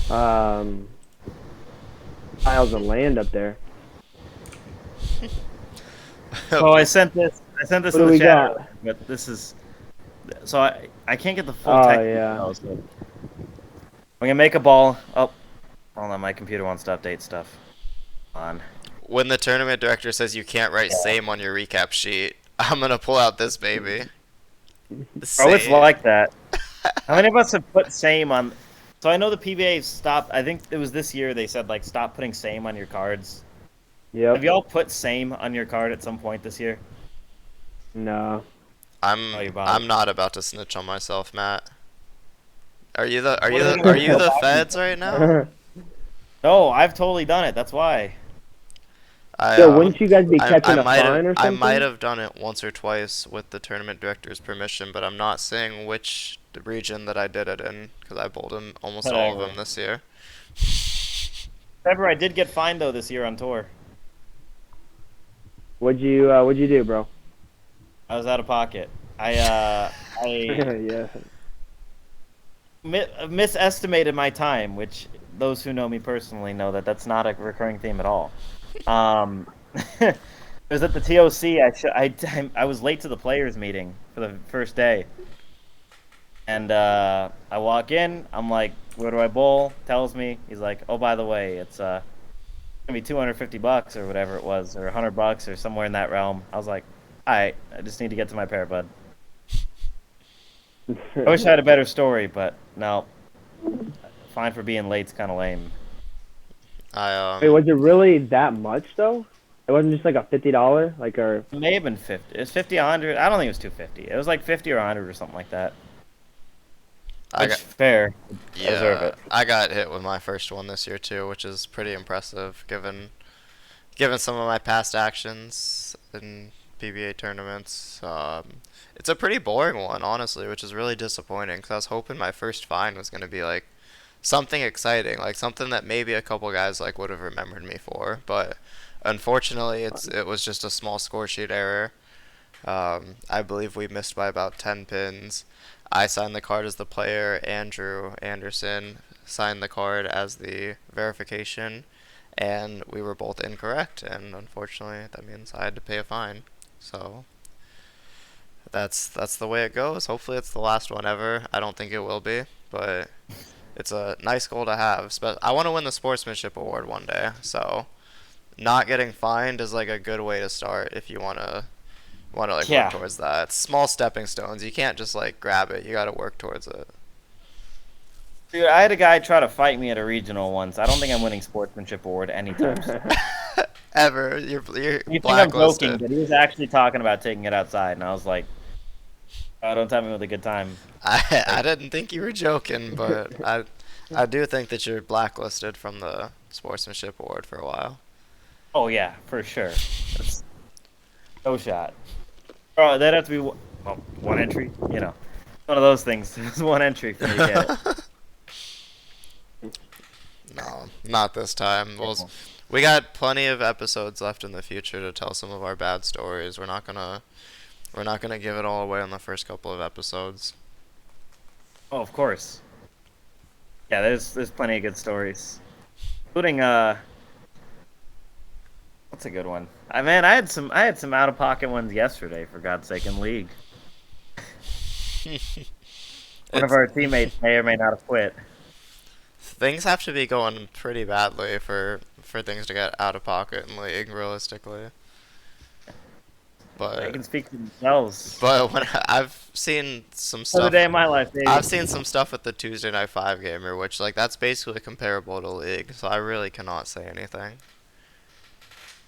miles of land up there. So I sent this What in do the we chat, got? but this is so I can't get the full Oh, text. yeah. details, but I'm gonna make a ball. Oh, hold on, my computer wants to update stuff. On. When the tournament director says you can't write same on your recap sheet, I'm gonna pull out this baby. Oh, it's Same. like that. How many of us have put same on? So I know the PBA stopped. I think it was this year they said like stop putting same on your cards. Yep. Have y'all put same on your card at some point this year? No. I'm Oh, you bought it. not about to snitch on myself, Matt. Are you the feds right now? No, I've totally done it. That's why. So wouldn't you guys be catching a might fine or I something? might have done it once or twice with the tournament director's permission, but I'm not saying which region that I did it in because I bowled in almost all of Whatever. them this year. Trevor, I did get fined though this year on tour. What'd you do, bro? I was out of pocket. I Yeah. misestimated my time, which those who know me personally know that that's not a recurring theme at all. It was at the TOC. I was late to the players meeting for the first day, and I walk in. I'm like, "Where do I bowl?" Tells me. He's like, "Oh, by the way, it's gonna be $250 or whatever it was, or $100 or somewhere in that realm." I was like, "All right, I just need to get to my pair, bud." I wish I had a better story, but no. Fine for being late's kind of lame. Wait, was it really that much though? It wasn't just like a $50, like or. It may have been 50. It was 50, 100. I don't think it was 250. It was like 50 or 100 or something like that. Fair. I deserve it. I got hit with my first one this year too, which is pretty impressive given some of my past actions in PBA tournaments. It's a pretty boring one, honestly, which is really disappointing because I was hoping my first fine was going to be like something exciting, like something that maybe a couple guys like would have remembered me for, but unfortunately it was just a small score sheet error. I believe we missed by about 10 pins. I signed the card as the player. Andrew Anderson signed the card as the verification, and we were both incorrect. And unfortunately, that means I had to pay a fine. So that's the way it goes. Hopefully, it's the last one ever. I don't think it will be, but it's a nice goal to have. I want to win the sportsmanship award one day. So not getting fined is like a good way to start if you want to want to like Yeah. work towards that. It's small stepping stones. You can't just like grab it. You got to work towards it. Dude, I had a guy try to fight me at a regional once. I don't think I'm winning sportsmanship award anytime soon. Ever. You're You think I'm blacklisted. joking, but he was actually talking about taking it outside, and I was like, oh, don't tell me with a good time. I didn't think you were joking, but I do think that you're blacklisted from the sportsmanship award for a while. Oh, yeah, for sure. That's no shot. Oh, that'd have to be one entry, you know. One of those things. It's one entry for me to get it. No, not this time. We got plenty of episodes left in the future to tell some of our bad stories. We're not gonna give it all away on the first couple of episodes. Oh, of course. Yeah, there's plenty of good stories, including what's a good one? I had some out of pocket ones yesterday, for God's sake, in league. One of our teammates may or may not have quit. Things have to be going pretty badly for things to get out of pocket in league, realistically. They But can speak for themselves. but when I've seen some Another stuff, day of my life, baby. I've seen some stuff at the Tuesday Night 5 gamer, which like that's basically comparable to league. So I really cannot say anything.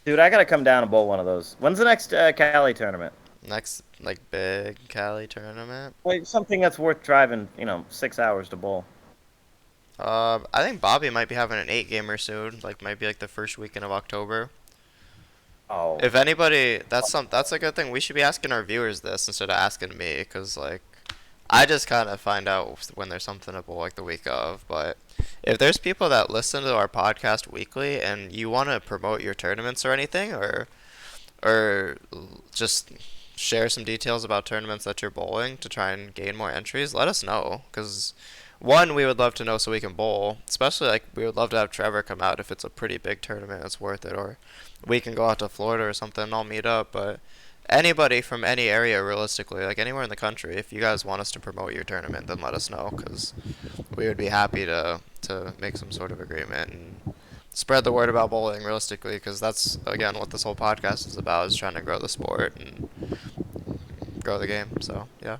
Dude, I gotta come down and bowl one of those. When's the next Cali tournament? Next like big Cali tournament. Like something that's worth driving, 6 hours to bowl. I think Bobby might be having an 8 gamer soon. Like might be like the first weekend of October. Oh. If anybody, that's a good thing. We should be asking our viewers this instead of asking me, because like, I just kind of find out when there's something to bowl like the week of. But if there's people that listen to our podcast weekly and you want to promote your tournaments or anything, or just share some details about tournaments that you're bowling to try and gain more entries, let us know. Because one, we would love to know so we can bowl. Especially like we would love to have Trevor come out if it's a pretty big tournament, it's worth it, or we can go out to Florida or something and all meet up. But anybody from any area, realistically, like anywhere in the country, if you guys want us to promote your tournament, then let us know, because we would be happy to make some sort of agreement and spread the word about bowling, realistically, because that's, again, what this whole podcast is about, is trying to grow the sport and grow the game. So, yeah.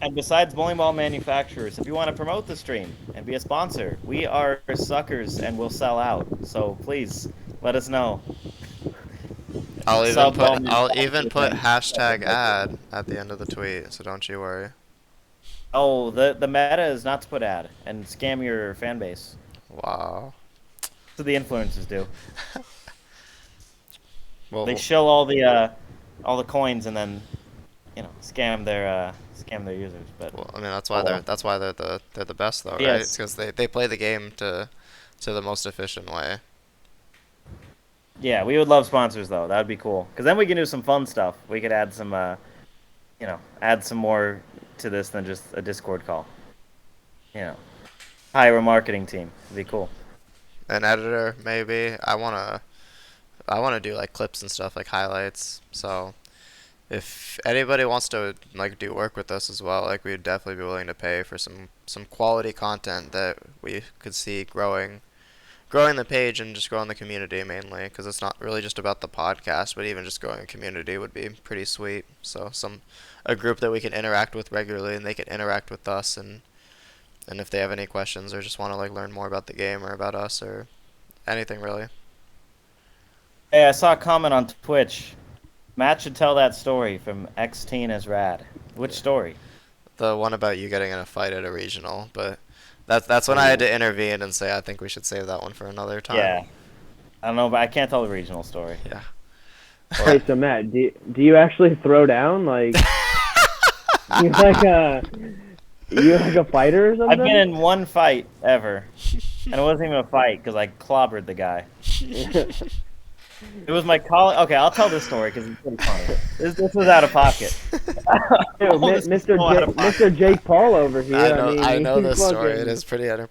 And besides bowling ball manufacturers, if you want to promote the stream and be a sponsor, we are suckers and we'll sell out. So please let us know. I'll Sub-ball even put manufacturers. #ad at the end of the tweet, so don't you worry. Oh, the meta is not to put ad and scam your fan base. Wow. So the influencers do. Well, They shill all the coins and then, scam their users. But well, I mean that's why they're the best though, right? Yes. Because they play the game to the most efficient way. yeah, we would love sponsors though. That would be cool. Because then we can do some fun stuff. We could add some, add some more to this than just a Discord call. Hire a marketing team. It'd be cool. An editor, maybe. I wanna do like clips and stuff, like highlights. So if anybody wants to like do work with us as well, like we'd definitely be willing to pay for some quality content that we could see growing the page and just growing the community mainly, because it's not really just about the podcast, but even just growing a community would be pretty sweet. So a group that we can interact with regularly and they can interact with us, and if they have any questions or just want to like learn more about the game or about us or anything really. Hey, I saw a comment on Twitch. Matt should tell that story from X-Teen as Rad. Which story? The one about you getting in a fight at a regional, but that's when I had to intervene and say I think we should save that one for another time. Yeah. I don't know, but I can't tell the regional story. Yeah. Wait, so Matt, do you actually throw down like you like a fighter or something? I've been in one fight ever, and it wasn't even a fight because I clobbered the guy. It was my colleague. Okay, I'll tell this story because it's pretty funny. This was out of pocket. Dude, Mr. Jake Paul over here. I know he's this fucking- story. It is pretty out of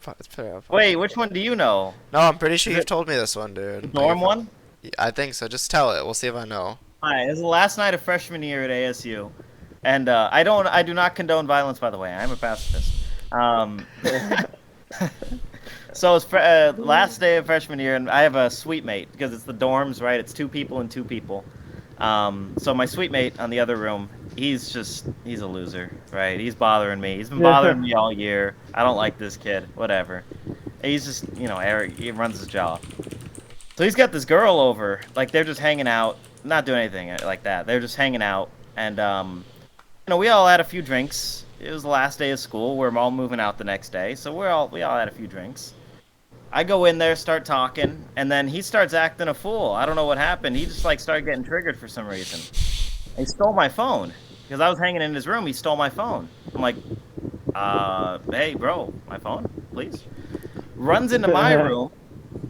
Wait, which one do you know? No, I'm pretty sure you've told me this one, dude. Norm one? I think so. Just tell it. We'll see if I know. Hi, it was the last night of freshman year at ASU, and I do not condone violence. By the way, I'm a pacifist. So it's last day of freshman year, and I have a suite mate because it's the dorms, right? It's 2 people and 2 people. So my suite mate on the other room, he's a loser, right? He's bothering me. He's been bothering me all year. I don't like this kid. Whatever. He's just, Eric. He runs his jaw. So he's got this girl over. Like, they're just hanging out, not doing anything like that. They're just hanging out, and we all had a few drinks. It was the last day of school. We're all moving out the next day, so we all had a few drinks. I go in there, start talking, and then he starts acting a fool. I don't know what happened. He just started getting triggered for some reason. He stole my phone because I was hanging in his room. He stole my phone. I'm like, hey, bro, my phone, please. Runs into my room,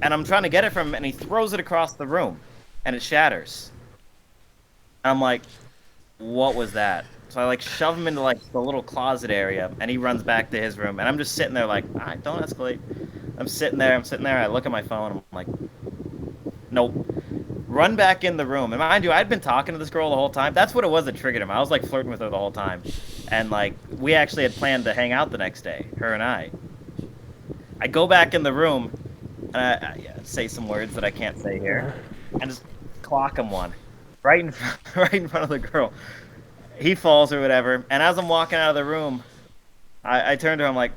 and I'm trying to get it from him, and he throws it across the room, and it shatters. I'm like, what was that? So I shove him into the little closet area, and he runs back to his room, and I'm just sitting there all right, don't escalate. I'm sitting there, I look at my phone, I'm like, nope. Run back in the room. And mind you, I'd been talking to this girl the whole time. That's what it was that triggered him. I was flirting with her the whole time. And we actually had planned to hang out the next day, her and I. I go back in the room, and I say some words that I can't say here, and just clock him one. Right in front of the girl. He falls or whatever, and as I'm walking out of the room, I turn to her, I'm like,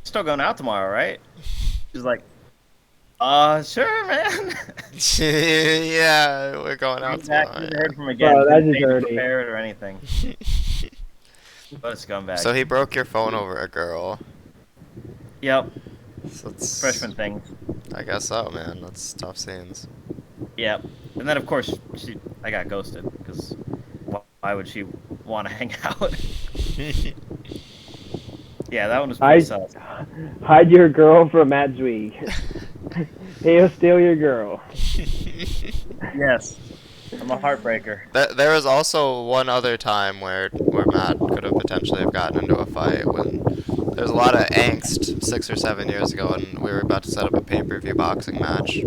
still going out tomorrow, right? She's like, sure, man. Yeah, we're going out tomorrow. I haven't heard from him again. Oh, that's Didn't dirty. prepare it or anything. What a scumbag. So he broke your phone over a girl. Yep. So it's, Freshman thing. I guess so, man. That's tough scenes. Yep. And then, of course, I got ghosted, because why would she want to hang out? Yeah, that one was pretty sus. Hide your girl from Matt Zweig. He'll steal your girl. Yes. I'm a heartbreaker. There was also one other time where Matt could have potentially have gotten into a fight when there was a lot of angst 6 or 7 years ago, and we were about to set up a pay-per-view boxing match.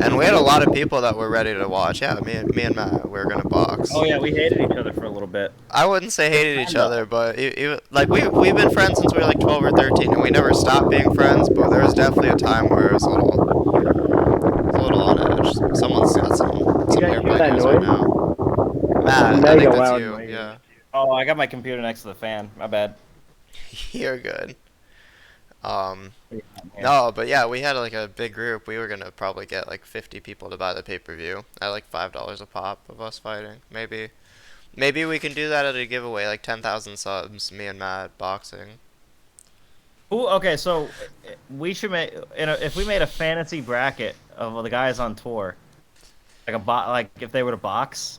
And we had a lot of people that were ready to watch. Yeah, me and Matt, we were gonna box. Oh yeah, we hated each other for a little bit. I wouldn't say hated each other, but we've been friends since we were 12 or 13, and we never stopped being friends. But there was definitely a time where it was a little on edge. Someone's got some airplane noise right now. Matt, I think that's you. Yeah. Oh, I got my computer next to the fan. My bad. You're good. No, but yeah, we had a big group. We were gonna probably get 50 people to buy the pay-per-view at $5 a pop of us fighting. Maybe we can do that at a giveaway, 10,000 subs, me and Matt boxing. Ooh, okay, so we should make if we made a fantasy bracket of the guys on tour, if they were to box,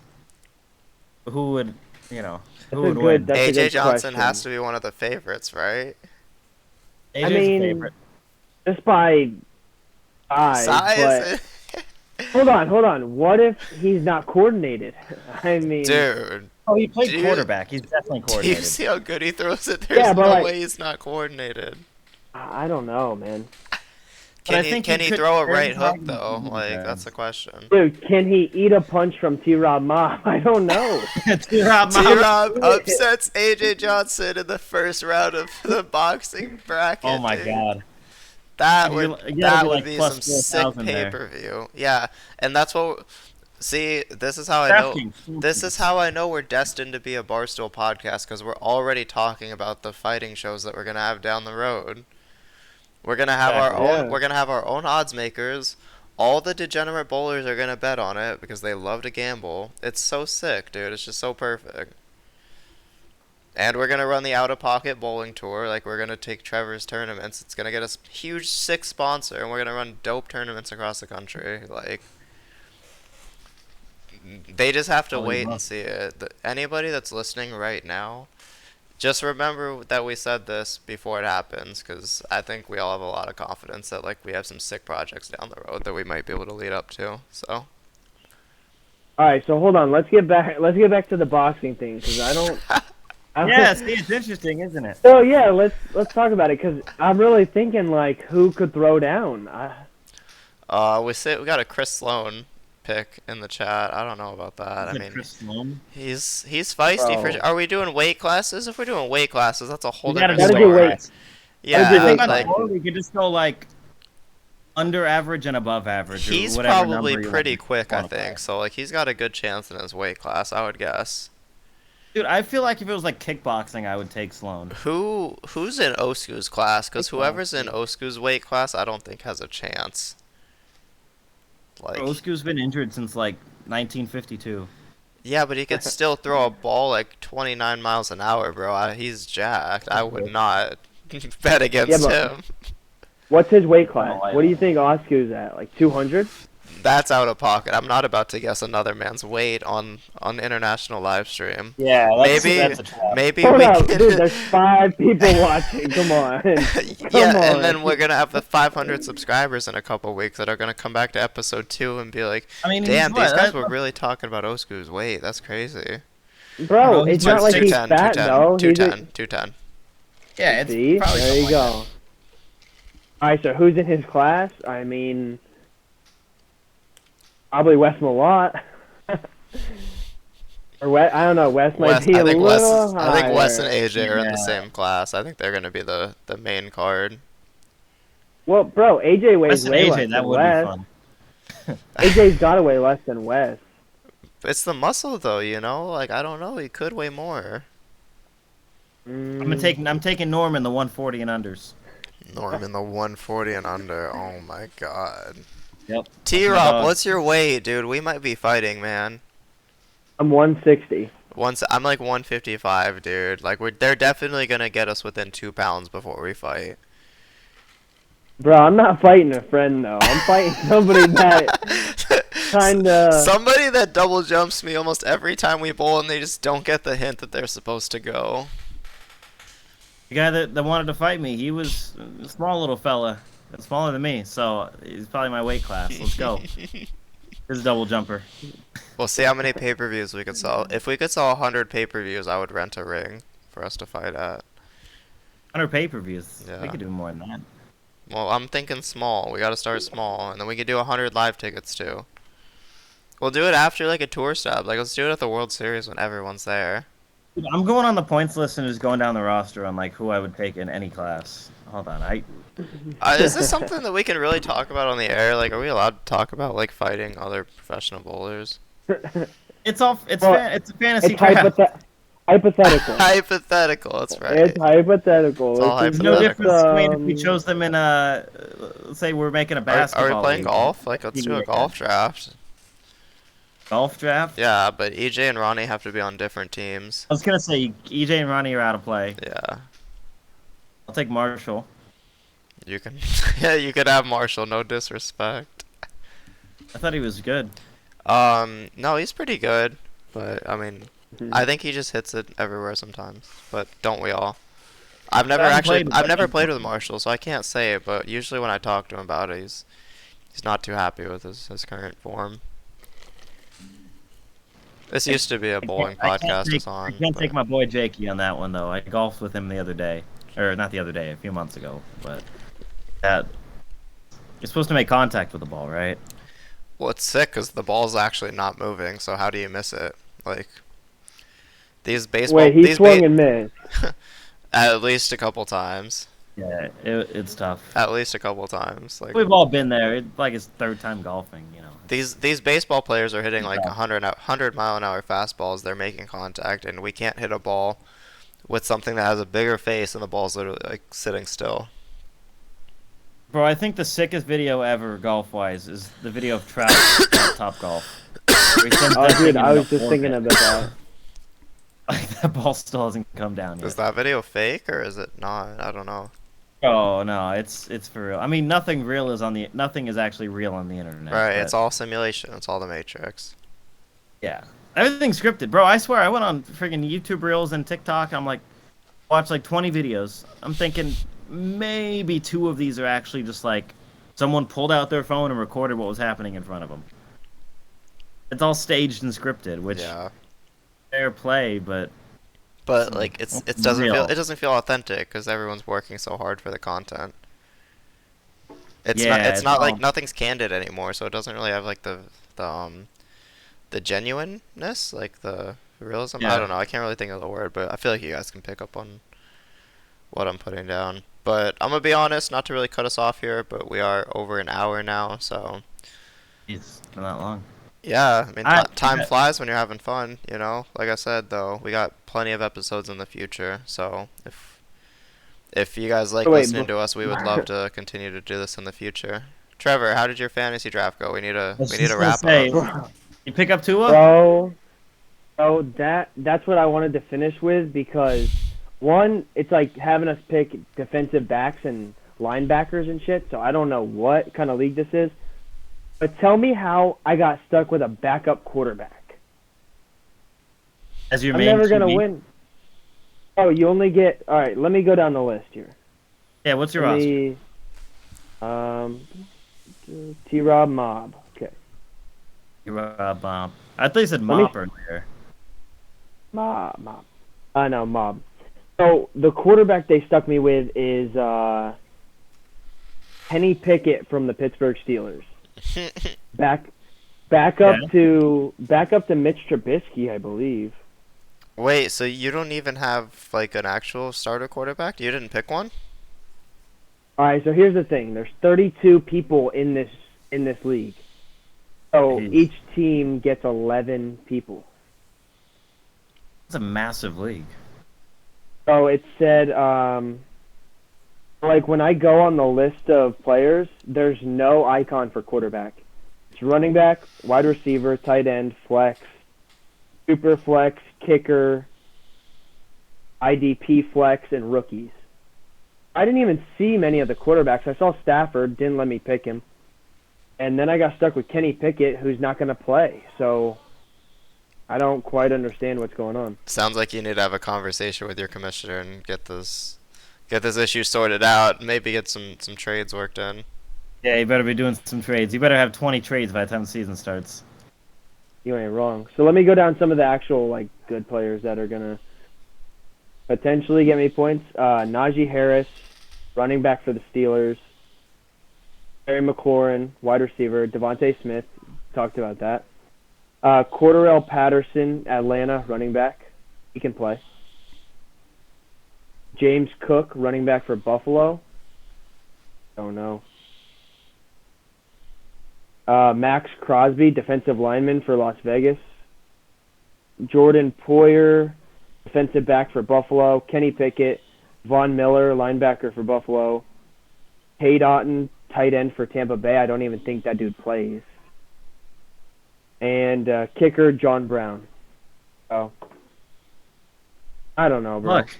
who would win? AJ Johnson has to be one of the favorites, right? AJ's a favorite. Just by size. Hold on. What if he's not coordinated? I mean, dude. Oh, he played quarterback. He's definitely coordinated. Do you see how good he throws it? There's no way he's not coordinated. I don't know, man. Can he throw a right hook though? That's the question. Dude, can he eat a punch from T-Rob Ma? I don't know. T-Rob upsets AJ Johnson in the first round of the boxing bracket. Oh my god. That would be some sick pay-per-view. Yeah, and that's what. See, this is how I know. This is how I know we're destined to be a Barstool podcast, because we're already talking about the fighting shows that we're gonna have down the road. We're gonna have our own. We're gonna have our own odds makers. All the degenerate bowlers are gonna bet on it because they love to gamble. It's so sick, dude. It's just so perfect. And we're gonna run the out-of-pocket bowling tour. We're gonna take Trevor's tournaments. It's gonna get us huge sick sponsor, and we're gonna run dope tournaments across the country. They just have to wait and see it. Anybody that's listening right now, just remember that we said this before it happens, because I think we all have a lot of confidence that we have some sick projects down the road that we might be able to lead up to. So. All right, so hold on. Let's get back to the boxing thing, because I don't. Yeah, see, it's interesting, isn't it? So yeah, let's talk about it, because I'm really thinking who could throw down. We got a Chris Sloan pick in the chat. I don't know about that. I mean, he's feisty. For, are we doing weight classes? If we're doing weight classes, that's a whole different story. Yeah, we could just go under average and above average. He's or whatever probably number you pretty wanna quick, I quantify. think. So like he's got a good chance in his weight class, I would guess. Dude, I feel like if it was like kickboxing, I would take Sloan. Who's in Osku's class? Because whoever's in Osku's weight class, I don't think has a chance. Like, Osku's been injured since like 1952. yeah, but he could still throw a ball like 29 miles an hour, bro. He's jacked. I would not bet against him. What's his weight class? What do you think Osku's at? Like 200? That's out of pocket. I'm not about to guess another man's weight on international live stream. Yeah, that's a trap. Maybe Hold we up, can. dude, there's 5 people watching. Come on. Yeah, and then we're gonna have the 500 subscribers in a couple weeks that are gonna come back to episode 2 and be like, I mean, "Damn, these what? guys were really talking about Osku's weight. That's crazy." Bro, he's it's not like he's 210, fat, though. 210. Yeah, it's See? probably There you something like go. Alright, so who's in his class? I mean, probably Wes Malott. Or Wes, I don't know, Wes might be a little higher. I think Wes and AJ are in the Yeah. same class. I think they're gonna be the main card. Well, bro, AJ weighs Wes and way AJ, less that than would Wes. be fun. AJ's gotta weigh less than Wes. It's the muscle, though, you know. Like I don't know, he could weigh more. I'm taking Norm in the 140 and unders. Norm in the 140 and under. Oh my god. Yep. T-Rob, what's your weight, dude? We might be fighting, man. I'm 160. I'm like 155, dude. Like they're definitely gonna get us within 2 pounds before we fight. Bro, I'm not fighting a friend, though. I'm fighting somebody that kinda... Somebody that double jumps me almost every time we bowl, and they just don't get the hint that they're supposed to go. The guy that wanted to fight me, he was a small little fella, smaller than me, so he's probably my weight class. Let's go. Here's a double jumper. We'll see how many pay-per-views we could sell. If we could sell 100 pay-per-views, I would rent a ring for us to fight at. 100 pay-per-views. Yeah. We could do more than that. Well, I'm thinking small. We gotta start small, and then we could do 100 live tickets too. We'll do it after like a tour stop. Like let's do it at the World Series when everyone's there. Dude, I'm going on the points list and just going down the roster on like who I would take in any class. Hold on, Is this something that we can really talk about on the air? Like, are we allowed to talk about like fighting other professional bowlers? it's a fantasy It's crap. hypothetical. Hypothetical. That's right. It's hypothetical. It's all It's There's no hypothetical. difference between if we chose them in let's say we're making a Are basketball. we playing league. golf? Like, let's do a Yeah. golf draft. Golf draft? Yeah, but EJ and Ronnie have to be on different teams. I was gonna say EJ and Ronnie are out of play. Yeah. I'll take Marshall. You can. Yeah, you could have Marshall. No disrespect. I thought he was good. No, he's pretty good, but I mean, I think he just hits it everywhere sometimes. But don't we all? I've never played with Marshall, so I can't say it. But usually when I talk to him about it, he's not too happy with his current form. This used to be a bowling podcast was on. I can't take my boy Jakey on that one though. I golfed with him the other day, or not the other day, a few months ago. But that you're supposed to make contact with the ball, right? Well, it's sick because the ball's actually not moving. So how do you miss it? Like these baseball. Wait, he swung and missed. At least a couple times. Yeah, it's tough. At least a couple times. Like We've all been there. It's like his third time golfing, you know. these baseball players are hitting like 100 mile an hour fastballs. They're making contact, and we can't hit a ball with something that has a bigger face, and the ball's literally like sitting still. Bro, I think the sickest video ever golf-wise is the video of Trout at Top Golf. Oh, dude, I was just thinking about that. Like, that ball still hasn't come down yet. Is that video fake or is it not? I don't know. Oh no, it's for real. I mean, nothing is actually real on the internet. Right, but it's all simulation. It's all the Matrix. yeah, everything's scripted, bro. I swear, I went on freaking YouTube Reels and TikTok. I'm like, watched like 20 videos. I'm thinking maybe 2 of these are actually just like someone pulled out their phone and recorded what was happening in front of them. It's all staged and scripted, which Yeah. fair play, but like it it's doesn't feel authentic because everyone's working so hard for the content. It's not like nothing's candid anymore, so it doesn't really have like the genuineness, like the realism. Yeah. I don't know. I can't really think of the word, but I feel like you guys can pick up on what I'm putting down. But I'm gonna be honest, not to really cut us off here, but we are over an hour now, so It's not that long. yeah. I mean, time Yeah. flies when you're having fun, you know. Like I said, though, we got plenty of episodes in the future, so if you guys like Oh, wait, listening to us, we would love to continue to do this in the future. Trevor, how did your fantasy draft go? We need I was a just gonna wrap say, up. You pick up Tua? Bro, that's what I wanted to finish with because one, it's like having us pick defensive backs and linebackers and shit. So I don't know what kind of league this is, but tell me how I got stuck with a backup quarterback. As your I'm main never gonna QB? win. Oh, you only get. All right, let me go down the list here. Yeah, what's your Let roster? me, T-Rob Mob. Okay. Bob. I thought you said Let me- Mop earlier. Mob. I know, Mob. So the quarterback they stuck me with is Kenny Pickett from the Pittsburgh Steelers. Back up Yeah. to Mitch Trubisky, I believe. Wait, so you don't even have like an actual starter quarterback? You didn't pick one? All right, so here's the thing. There's 32 people in this league. So Jeez. each team gets 11 people. It's a massive league. So it said, like when I go on the list of players, there's no icon for quarterback. It's running back, wide receiver, tight end, flex, super flex, kicker, IDP flex, and rookies. I didn't even see many of the quarterbacks. I saw Stafford, didn't let me pick him. And then I got stuck with Kenny Pickett, who's not going to play. So I don't quite understand what's going on. Sounds like you need to have a conversation with your commissioner and get this issue sorted out. Maybe get some trades worked in. Yeah, you better be doing some trades. You better have 20 trades by the time the season starts. You ain't wrong. So let me go down some of the actual like good players that are gonna potentially get me points. Najee Harris, running back for the Steelers. Terry McLaurin, wide receiver. Devontae Smith, talked about that. Cordarrelle Patterson, Atlanta, running back. He can play. James Cook, running back for Buffalo. Don't know. Max Crosby, defensive lineman for Las Vegas. Jordan Poyer, defensive back for Buffalo. Kenny Pickett, Von Miller, linebacker for Buffalo. Cade Otton, tight end for Tampa Bay. I don't even think that dude plays. And kicker, John Brown. Oh. I don't know, bro. Look,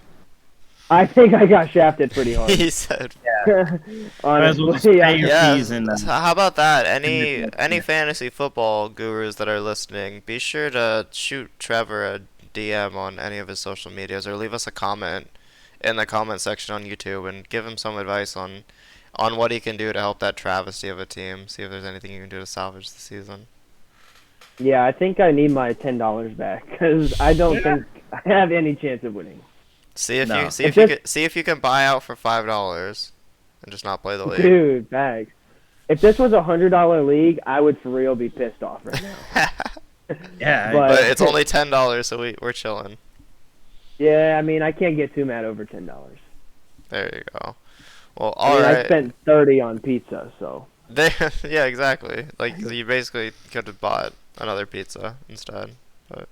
I think I got shafted pretty hard. He said, might as well just Honestly, pay your "Yeah." fees and So how about that? Any fantasy football gurus that are listening, be sure to shoot Trevor a DM on any of his social medias, or leave us a comment in the comment section on YouTube, and give him some advice on what he can do to help that travesty of a team. See if there's anything you can do to salvage the season. Yeah, I think I need my $10 back because I don't think I have any chance of winning. See if No. you see If if you this- can, see if you can buy out for $5 and just not play the league. Dude, bags. If this was a $100 league, I would for real be pissed off right now. yeah, But- But it's only $10, so we're chilling. Yeah, I mean, I can't get too mad over $10. There you go. Well, I all mean, I right. spent 30 on pizza, so Yeah, exactly. Like you basically could have bought another pizza instead. yeah,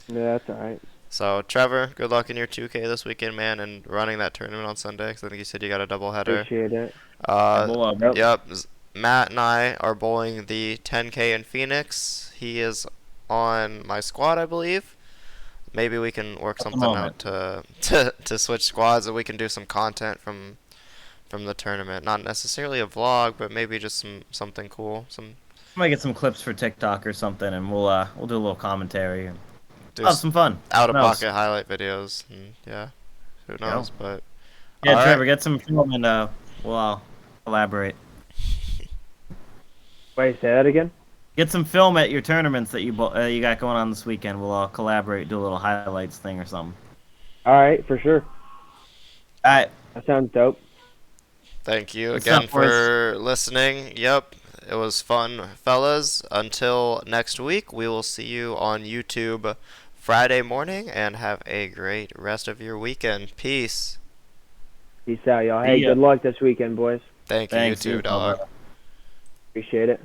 that's all right. So Trevor, good luck in your 2K this weekend, man, and running that tournament on Sunday. Because I think you said you got a doubleheader. Appreciate it. Well, Yep. Matt and I are bowling the 10K in Phoenix. He is on my squad, I believe. Maybe we can work At the something moment. out to switch squads, and we can do some content from the tournament. Not necessarily a vlog, but maybe just something cool. might get some clips for TikTok or something, and we'll do a little commentary and Do have some fun. out of Who knows? pocket highlight videos. And yeah, who knows? But Yeah, all Trevor, right. get some film and we'll collaborate. Wait, say that again? Get some film at your tournaments that you you got going on this weekend. We'll all collaborate, do a little highlights thing or something. All right, for sure. All right. That sounds dope. Thank you What's again up, boys? for listening. Yep, it was fun, fellas. Until next week, we will see you on YouTube Friday morning, and have a great rest of your weekend. Peace. Peace out, y'all. Hey, ya. good luck this weekend, boys. Thank you, Thanks, you too, you too, dog. brother. Appreciate it.